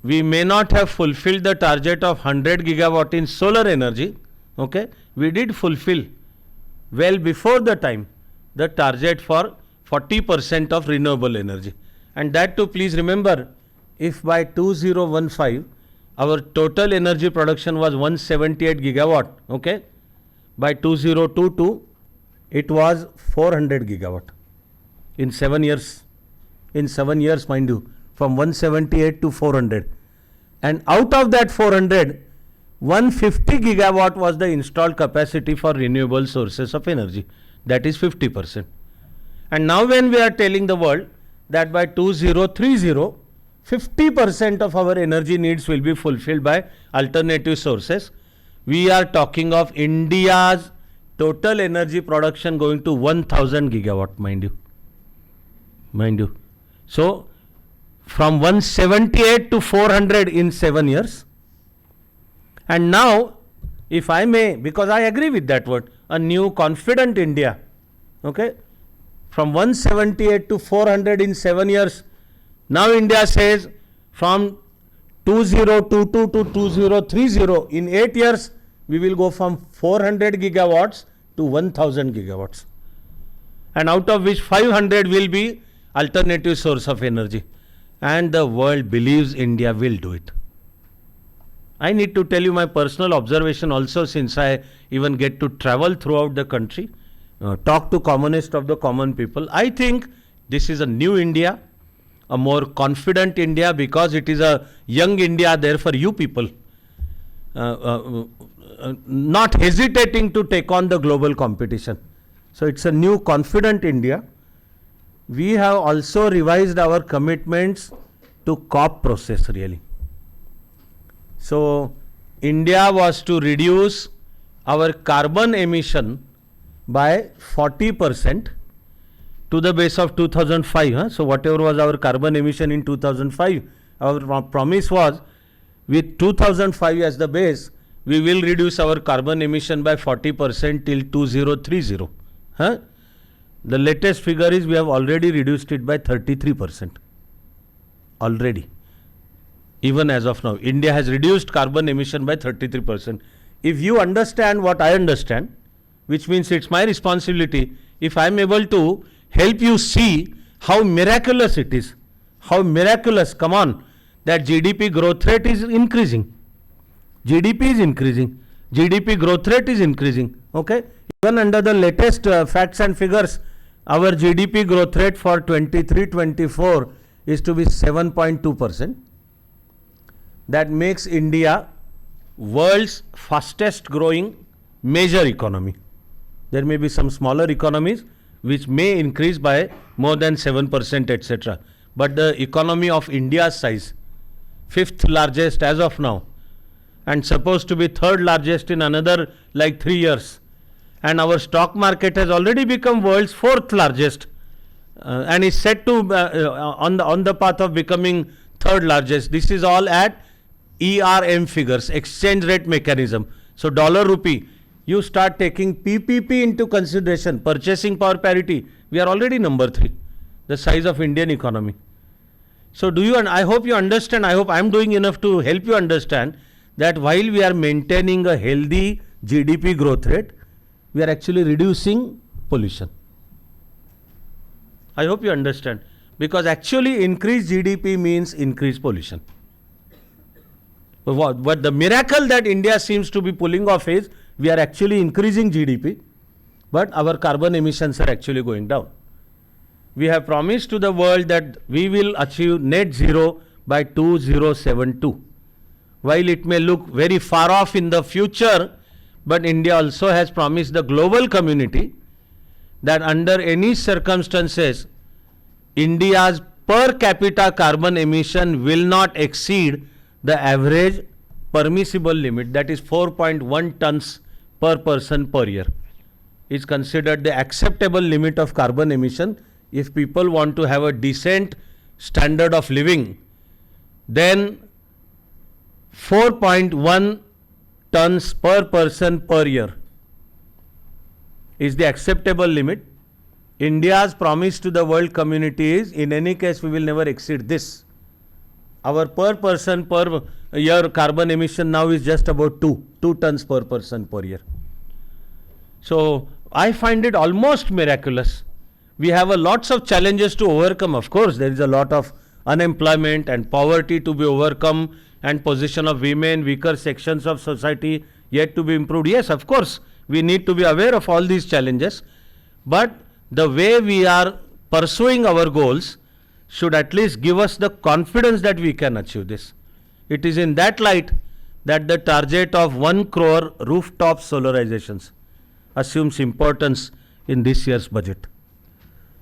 we may not have fulfilled the target of 100 gigawatt in solar energy, okay, we did fulfill well before the time the target for 40% of renewable energy. And that too, please remember, if by 2015 our total energy production was 178 gigawatt, okay, by 2022 it was 400 gigawatt in 7 years. In 7 years, mind you, from 178 to 400. And out of that 400, 150 gigawatt was the installed capacity for renewable sources of energy. That is 50%. And now when we are telling the world that by 2030, 50% of our energy needs will be fulfilled by alternative sources, we are talking of India's total energy production going to 1000 gigawatt, mind you. So from 178 to 400 in 7 years. And now, if I may, because I agree with that word, a new confident India, okay, from 178 to 400 in 7 years. Now India says from 2022 to 2030, in 8 years, we will go from 400 gigawatts to 1000 gigawatts. And out of which 500 will be alternative source of energy. And the world believes India will do it. I need to tell you my personal observation also, since I even get to travel throughout the country, talk to commonest of the common people. I think this is a new India, a more confident India, because it is a young India there for you people, not hesitating to take on the global competition. So it's a new confident India. We have also revised our commitments to COP process really. So India was to reduce our carbon emission by 40% to the base of 2005. So whatever was our carbon emission in 2005, our promise was with 2005 as the base, we will reduce our carbon emission by 40% till 2030. The latest figure is we have already reduced it by 33%. Already. Even as of now, India has reduced carbon emission by 33%. If you understand what I understand, which means it's my responsibility, if I am able to help you see how miraculous it is, how miraculous, come on, that GDP growth rate is increasing. GDP is increasing. GDP growth rate is increasing. Okay. Even under the latest facts and figures, our GDP growth rate for 23-24 is to be 7.2%. That makes India world's fastest growing major economy. There may be some smaller economies which may increase by more than 7%, etc. But the economy of India's size, 5th largest as of now, and supposed to be 3rd largest in another like 3 years. And our stock market has already become world's 4th largest and is set to on the path of becoming 3rd largest. This is all at ERM figures, exchange rate mechanism. So dollar rupee, you start taking PPP into consideration, purchasing power parity, we are already number 3, the size of Indian economy. So do you, and I hope you understand, I hope I am doing enough to help you understand that while we are maintaining a healthy GDP growth rate, we are actually reducing pollution. I hope you understand. Because actually increased GDP means increased pollution. But the miracle that India seems to be pulling off is we are actually increasing GDP, but our carbon emissions are actually going down. We have promised to the world that we will achieve net zero by 2072. While it may look very far off in the future, but India also has promised the global community that under any circumstances, India's per capita carbon emission will not exceed the average permissible limit, that is 4.1 tons per person per year. Is considered the acceptable limit of carbon emission. If people want to have a decent standard of living, then 4.1 tons per person per year is the acceptable limit. India's promise to the world community is, in any case, we will never exceed this. Our per person per year carbon emission now is just about 2 tons per person per year. So I find it almost miraculous. We have a lots of challenges to overcome. Of course, there is a lot of unemployment and poverty to be overcome, and position of women, weaker sections of society yet to be improved. Yes, of course, we need to be aware of all these challenges, but the way we are pursuing our goals should at least give us the confidence that we can achieve this. It is in that light that the target of 1 crore rooftop solarizations assumes importance in this year's budget.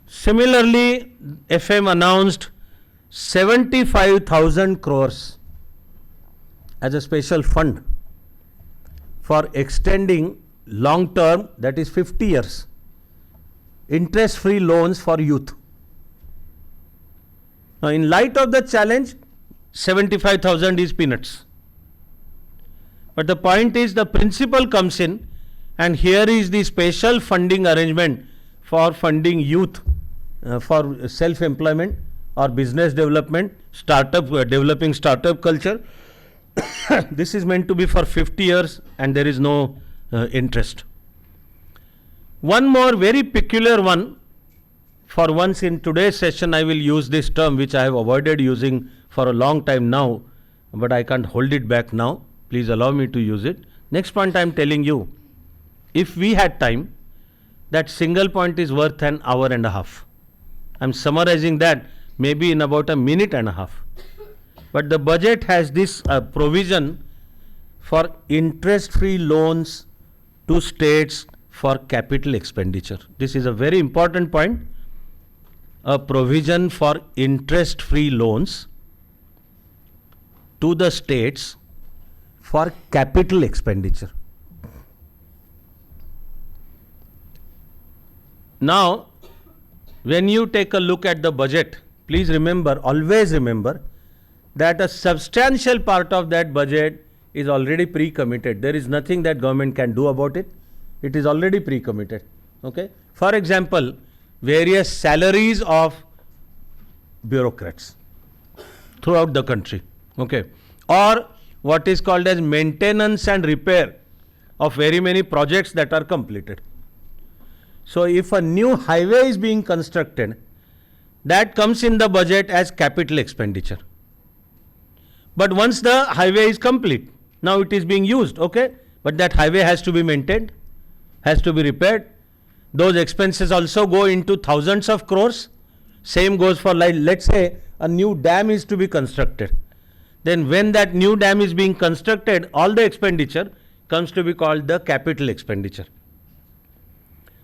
Similarly, FM announced 75,000 crores as a special fund for extending long term, that is 50 years, interest free loans for youth. Now, in light of the challenge, 75,000 is peanuts. But the point is, the principle comes in, and here is the special funding arrangement for funding youth for self-employment or business development, developing startup culture. This is meant to be for 50 years and there is no interest. One more very peculiar one, for once in today's session I will use this term which I have avoided using for a long time now, but I can't hold it back now. Please allow me to use it. Next point I am telling you, if we had time, that single point is worth an hour and a half. I am summarizing that maybe in about a minute and a half. But the budget has this provision for interest-free loans to states for capital expenditure. This is a very important point. A provision for interest-free loans to the states for capital expenditure. Now, when you take a look at the budget, please remember, always remember, that a substantial part of that budget is already pre-committed. There is nothing that government can do about it. It is already pre-committed. Okay. For example, various salaries of bureaucrats throughout the country. Okay. Or what is called as maintenance and repair of very many projects that are completed. So if a new highway is being constructed, that comes in the budget as capital expenditure. But once the highway is complete, now it is being used, okay, but that highway has to be maintained, has to be repaired. Those expenses also go into thousands of crores. Same goes for, like, let's say a new dam is to be constructed. Then when that new dam is being constructed, all the expenditure comes to be called the capital expenditure.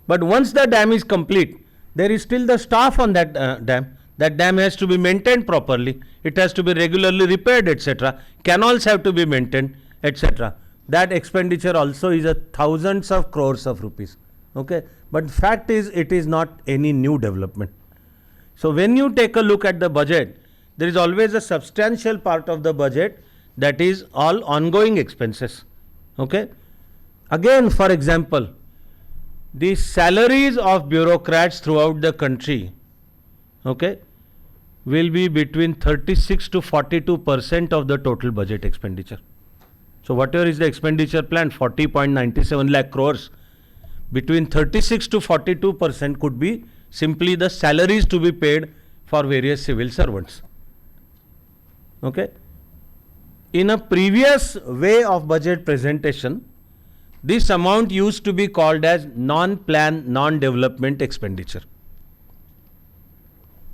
But once the dam is complete, there is still the staff on that dam. That dam has to be maintained properly. It has to be regularly repaired, etc. Canals have to be maintained, etc. That expenditure also is a thousands of crores of rupees. Okay. But fact is, it is not any new development. So when you take a look at the budget, there is always a substantial part of the budget that is all ongoing expenses. Okay. Again, for example, the salaries of bureaucrats throughout the country, okay, will be between 36 to 42% of the total budget expenditure. So whatever is the expenditure plan, 40.97 lakh crores, between 36 to 42% could be simply the salaries to be paid for various civil servants. Okay. In a previous way of budget presentation, this amount used to be called as non-plan, non-development expenditure.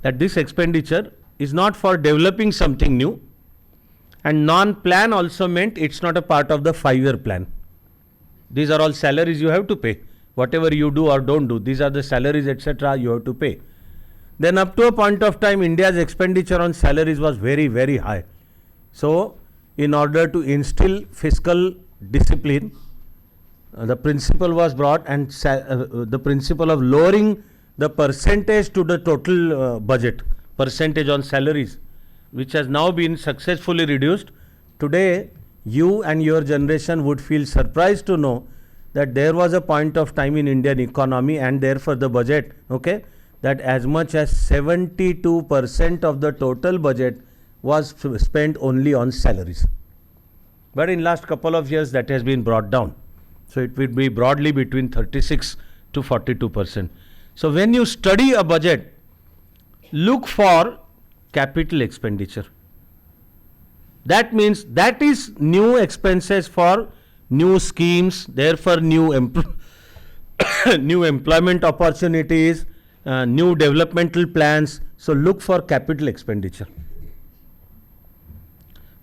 That this expenditure is not for developing something new, and non-plan also meant it's not a part of the 5-year plan. These are all salaries you have to pay. Whatever you do or don't do, these are the salaries, etc. you have to pay. Then up to a point of time, India's expenditure on salaries was very, very high. So, in order to instill fiscal discipline, the principle was brought, and the principle of lowering the percentage to the total budget, percentage on salaries, which has now been successfully reduced. Today, you and your generation would feel surprised to know that there was a point of time in Indian economy and therefore the budget, okay, that as much as 72% of the total budget was spent only on salaries. But in last couple of years that has been brought down. So it will be broadly between 36 to 42%. So when you study a budget, look for capital expenditure. That means that is new expenses for new schemes, therefore new new employment opportunities, new developmental plans. So look for capital expenditure.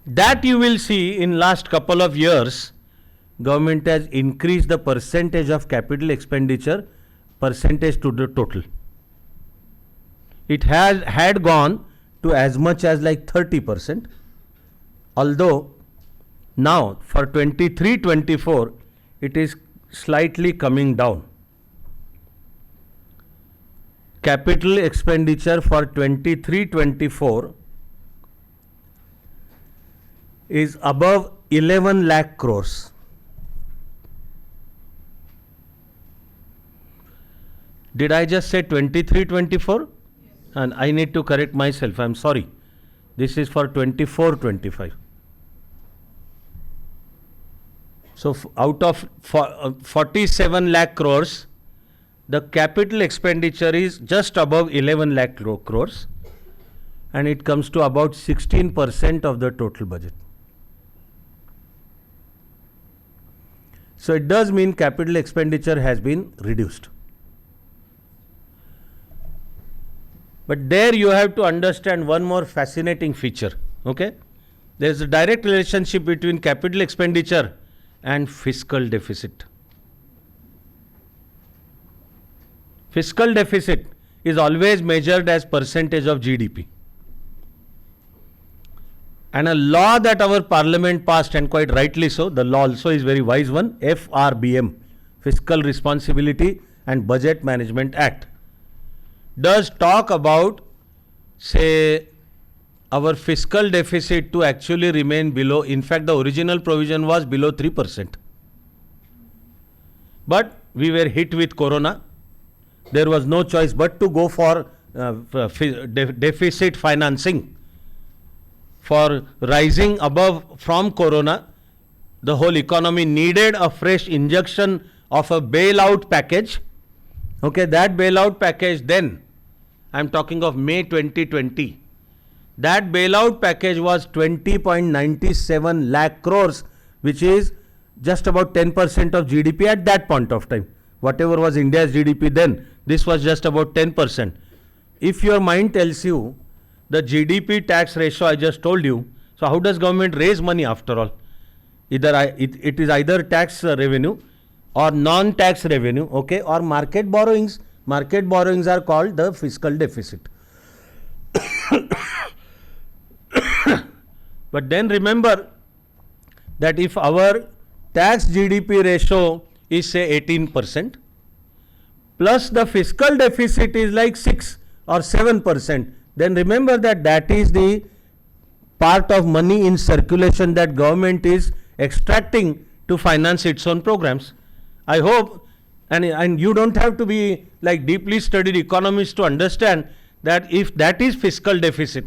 That you will see in last couple of years, government has increased the percentage of capital expenditure percentage to the total. It had gone to as much as like 30%, although now for 23-24 it is slightly coming down. Capital expenditure for 23-24 is above 11 lakh crores. Did I just say 23-24? And I need to correct myself. I am sorry. This is for 24-25. So out of 47 lakh crores, the capital expenditure is just above 11 lakh crores, and it comes to about 16% of the total budget. So it does mean capital expenditure has been reduced. But there you have to understand one more fascinating feature. Okay, there is a direct relationship between capital expenditure and fiscal deficit. Fiscal deficit is always measured as percentage of GDP. And a law that our parliament passed, and quite rightly so, the law also is very wise one, FRBM, Fiscal Responsibility and Budget Management Act, does talk about, say, our fiscal deficit to actually remain below. In fact, the original provision was below 3%. But we were hit with Corona. There was no choice but to go for deficit financing. For rising above from Corona, the whole economy needed a fresh injection of a bailout package. Okay, that bailout package then, I am talking of May 2020. That bailout package was 20.97 lakh crores, which is just about 10% of GDP at that point of time. Whatever was India's GDP then, this was just about 10%. If your mind tells you the GDP tax ratio I just told you, so how does government raise money after all? It is either tax revenue or non-tax revenue, okay, or market borrowings. Market borrowings are called the fiscal deficit. But then remember that if our tax GDP ratio is say 18%, plus the fiscal deficit is like 6 or 7%, then remember that that is the part of money in circulation that government is extracting to finance its own programs. I hope, and you don't have to be like deeply studied economists to understand that if that is fiscal deficit,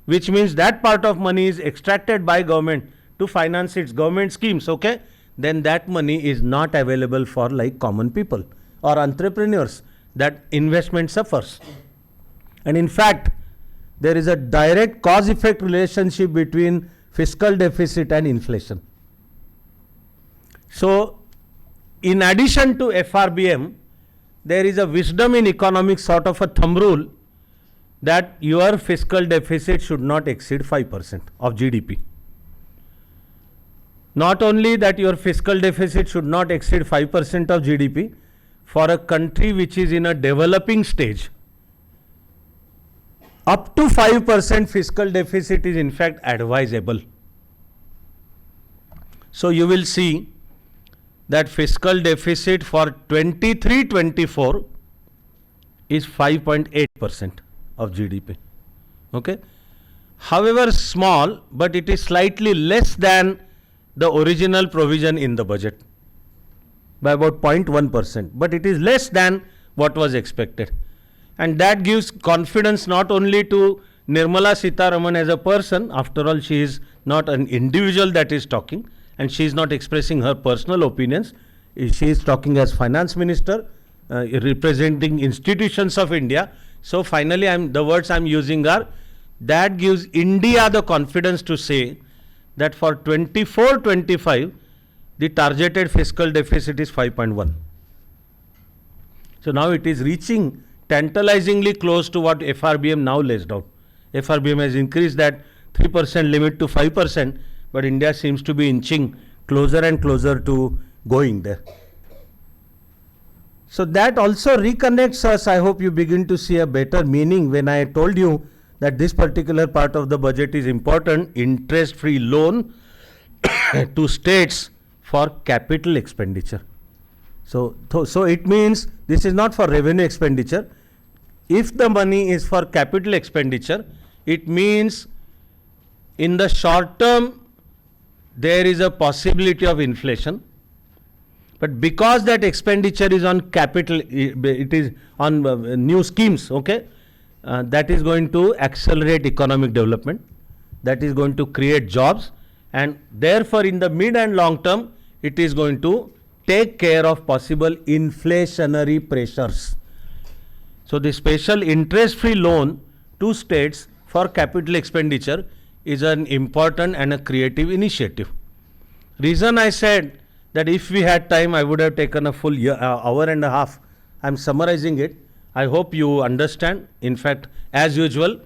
which means that part of money is extracted by government to finance its government schemes, okay, then that money is not available for like common people or entrepreneurs. that investment suffers. And in fact, there is a direct cause-effect relationship between fiscal deficit and inflation. So, in addition to FRBM, there is a wisdom in economics, sort of a thumb rule, that your fiscal deficit should not exceed 5% of GDP. Not only that your fiscal deficit should not exceed 5% of GDP, for a country which is in a developing stage, up to 5% fiscal deficit is in fact advisable. So you will see that fiscal deficit for 23-24 is 5.8% of GDP. Okay. However small, but it is slightly less than the original provision in the budget by about 0.1%, but it is less than what was expected. And that gives confidence not only to Nirmala Sitharaman as a person, after all she is not an individual that is talking, and she is not expressing her personal opinions. She is talking as finance minister, representing institutions of India. So finally, the words I am using are, that gives India the confidence to say that for 24-25, the targeted fiscal deficit is 5.1. So now it is reaching tantalizingly close to what FRBM now lays down. FRBM has increased that 3% limit to 5%, but India seems to be inching closer and closer to going there. So that also reconnects us. I hope you begin to see a better meaning when I told you that this particular part of the budget is important, interest-free loan to states for capital expenditure. So it means this is not for revenue expenditure. If the money is for capital expenditure, it means in the short term there is a possibility of inflation, but because that expenditure is on capital, it is on new schemes, okay, that is going to accelerate economic development, that is going to create jobs, and therefore in the mid and long term it is going to take care of possible inflationary pressures. So the special interest-free loan to states for capital expenditure is an important and a creative initiative. Reason I said that if we had time, I would have taken a full hour and a half. I am summarizing it. I hope you understand. In fact, as usual,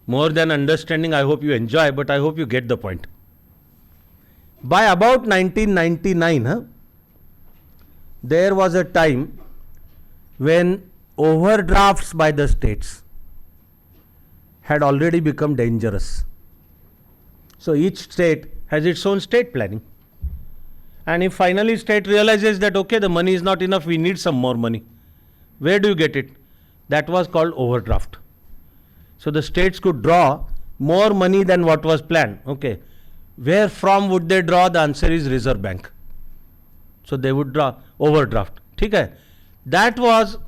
more than understanding, I hope you enjoy, but I hope you get the point. By about 1999, there was a time when overdrafts by the states had already become dangerous. So each state has its own state planning. And if finally state realizes that, okay, the money is not enough, we need some more money. Where do you get it? That was called overdraft. So the states could draw more money than what was planned. Okay. Where from would they draw? The answer is Reserve Bank. So they would draw overdraft. Okay. That was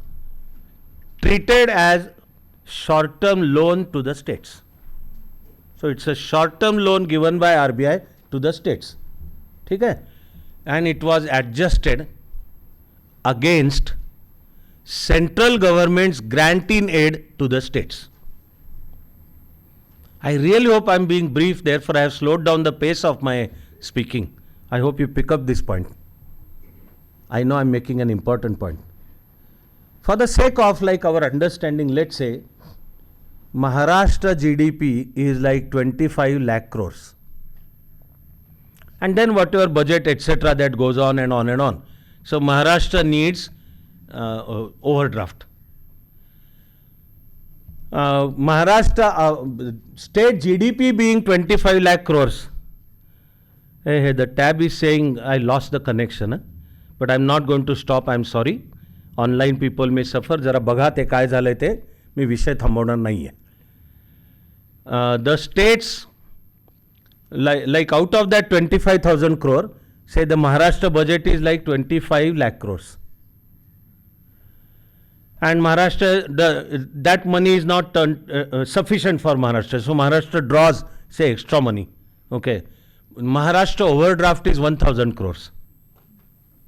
treated as short-term loan to the states. So it's a short-term loan given by RBI to the states. Okay. And it was adjusted against central government's granting aid to the states. I really hope I'm being brief, therefore I have slowed down the pace of my speaking. I hope you pick up this point. I know I'm making an important point. For the sake of our understanding, let's say Maharashtra GDP is like 25 lakh crores. And then whatever budget etc. that goes on and on and on. So Maharashtra needs overdraft. Maharashtra state GDP being 25 lakh crores. Hey, the tab is saying I lost the connection, but I'm not going to stop. I'm sorry. Online people may suffer. जरा बघा ते काय झालंय ते मी विषय थांबवणार नाहीये. The states, like out of that 25,000 crore, say the Maharashtra budget is like 25 lakh crores. And Maharashtra, that money is not sufficient for Maharashtra. So Maharashtra draws, say, extra money. Okay. Maharashtra overdraft is 1,000 crores.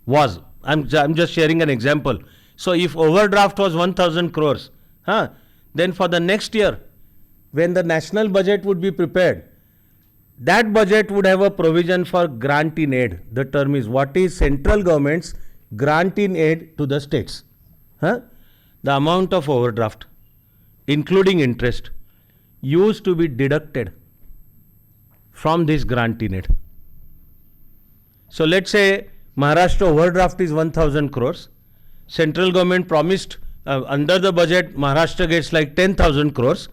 Was. I'm just sharing an example. So if overdraft was 1000 crores, then for the next year, when the national budget would be prepared, that budget would have a provision for grant in aid. The term is, what is central government's grant in aid to the states? The amount of overdraft, including interest, used to be deducted from this grant in aid. So let's say Maharashtra overdraft is 1000 crores. Central government promised under the budget Maharashtra gets like 10,000 crores.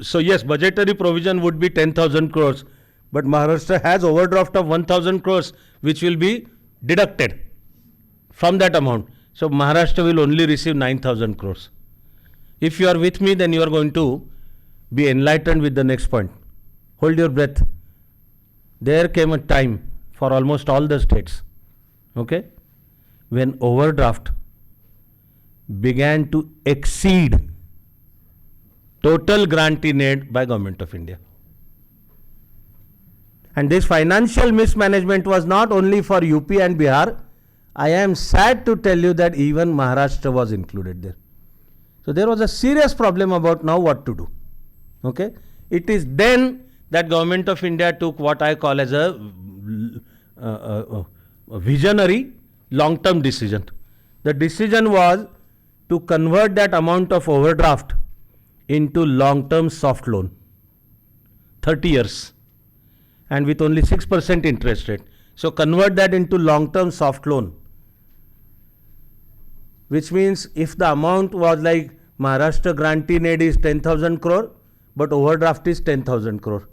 So yes, budgetary provision would be 10,000 crores. But Maharashtra has overdraft of 1000 crores which will be deducted from that amount. So Maharashtra will only receive 9,000 crores. If you are with me, then you are going to be enlightened with the next point. Hold your breath. There came a time for almost all the states, okay, when overdraft began to exceed total grant in aid by Government of India. And this financial mismanagement was not only for UP and Bihar. I am sad to tell you that even Maharashtra was included there. So there was a serious problem about now what to do. Okay. It is then that Government of India took what I call as a visionary long-term decision. The decision was to convert that amount of overdraft into long-term soft loan, 30 years. And with only 6% interest rate. So convert that into long-term soft loan, which means if the amount was like Maharashtra grant in aid is 10,000 crore, but overdraft is 10,000 crore.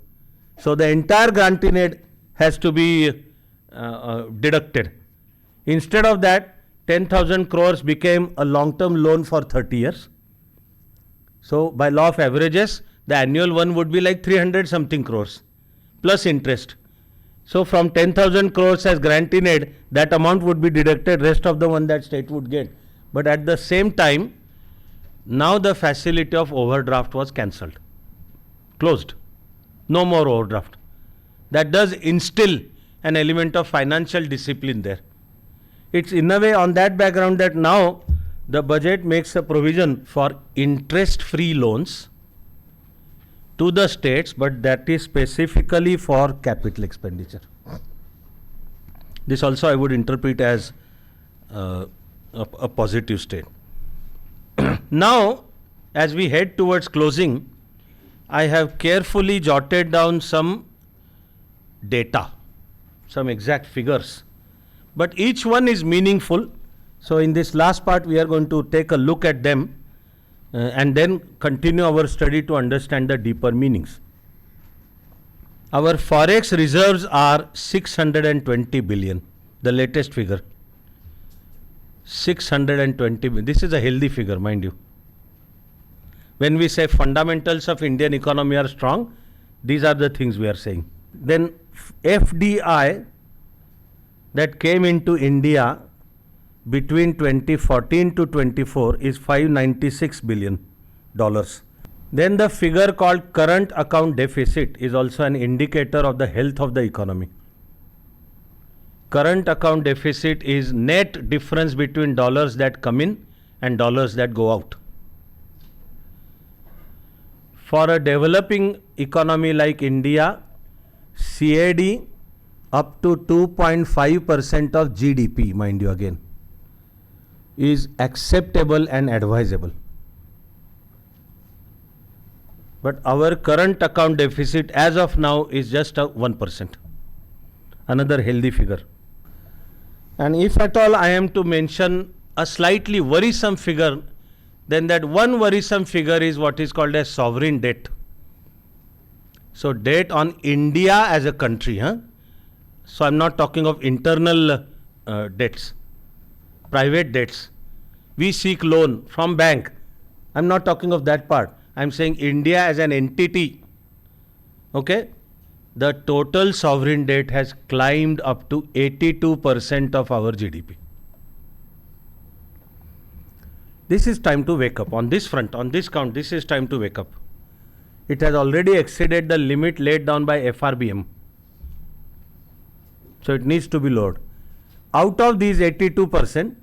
So the entire grant in aid has to be deducted. Instead of that, 10,000 crores became a long-term loan for 30 years. So by law of averages, the annual one would be like 300 something crores. Plus interest. So from 10,000 crores as grant in aid, that amount would be deducted, rest of the one that state would get. But at the same time, now the facility of overdraft was cancelled, closed. No more overdraft. That does instill an element of financial discipline there. It's in a way on that background that now the budget makes a provision for interest-free loans to the states, but that is specifically for capital expenditure. This also I would interpret as a positive state. Now, as we head towards closing, I have carefully jotted down some data, some exact figures, but each one is meaningful. So in this last part, we are going to take a look at them and then continue our study to understand the deeper meanings. Our forex reserves are 620 billion, the latest figure. 620 billion. This is a healthy figure, mind you. When we say fundamentals of Indian economy are strong, these are the things we are saying. Then FDI that came into India between 2014 to 24 is $596 billion. Then the figure called current account deficit is also an indicator of the health of the economy. Current account deficit is net difference between dollars that come in and dollars that go out. For a developing economy like India, CAD up to 2.5% of GDP, mind you again, is acceptable and advisable. But our current account deficit as of now is just 1%. Another healthy figure. And if at all I am to mention a slightly worrisome figure, then that one worrisome figure is what is called as sovereign debt. So debt on India as a country. So I'm not talking of internal debts, private debts. We seek loan from bank. I'm not talking of that part. I'm saying India as an entity. Okay. The total sovereign debt has climbed up to 82% of our GDP. This is time to wake up on this front, on this count. This is time to wake up. It has already exceeded the limit laid down by FRBM. So it needs to be lowered. Out of these 82%,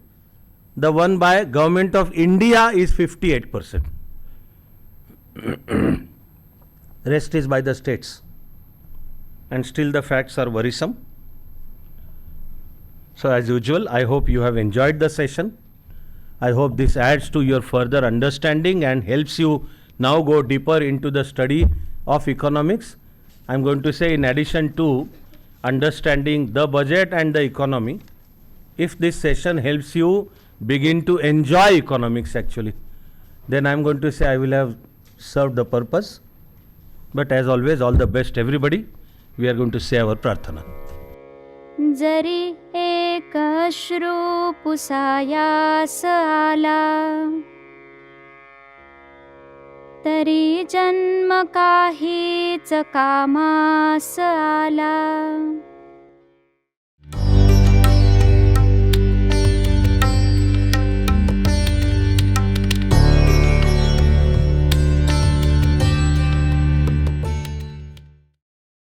The one by Government of India is 58%. Rest is by the states. And still the facts are worrisome. So as usual, I hope you have enjoyed the session. I hope this adds to your further understanding and helps you now go deeper into the study of economics. I'm going to say, in addition to understanding the budget and the economy, if this session helps you begin to enjoy economics actually, then I'm going to say I will have served the purpose. But as always, all the best everybody. We are going to say our prarthana. जरी एक अश्रू पुसायास आला, तरी जन्म काहीच कामास आला.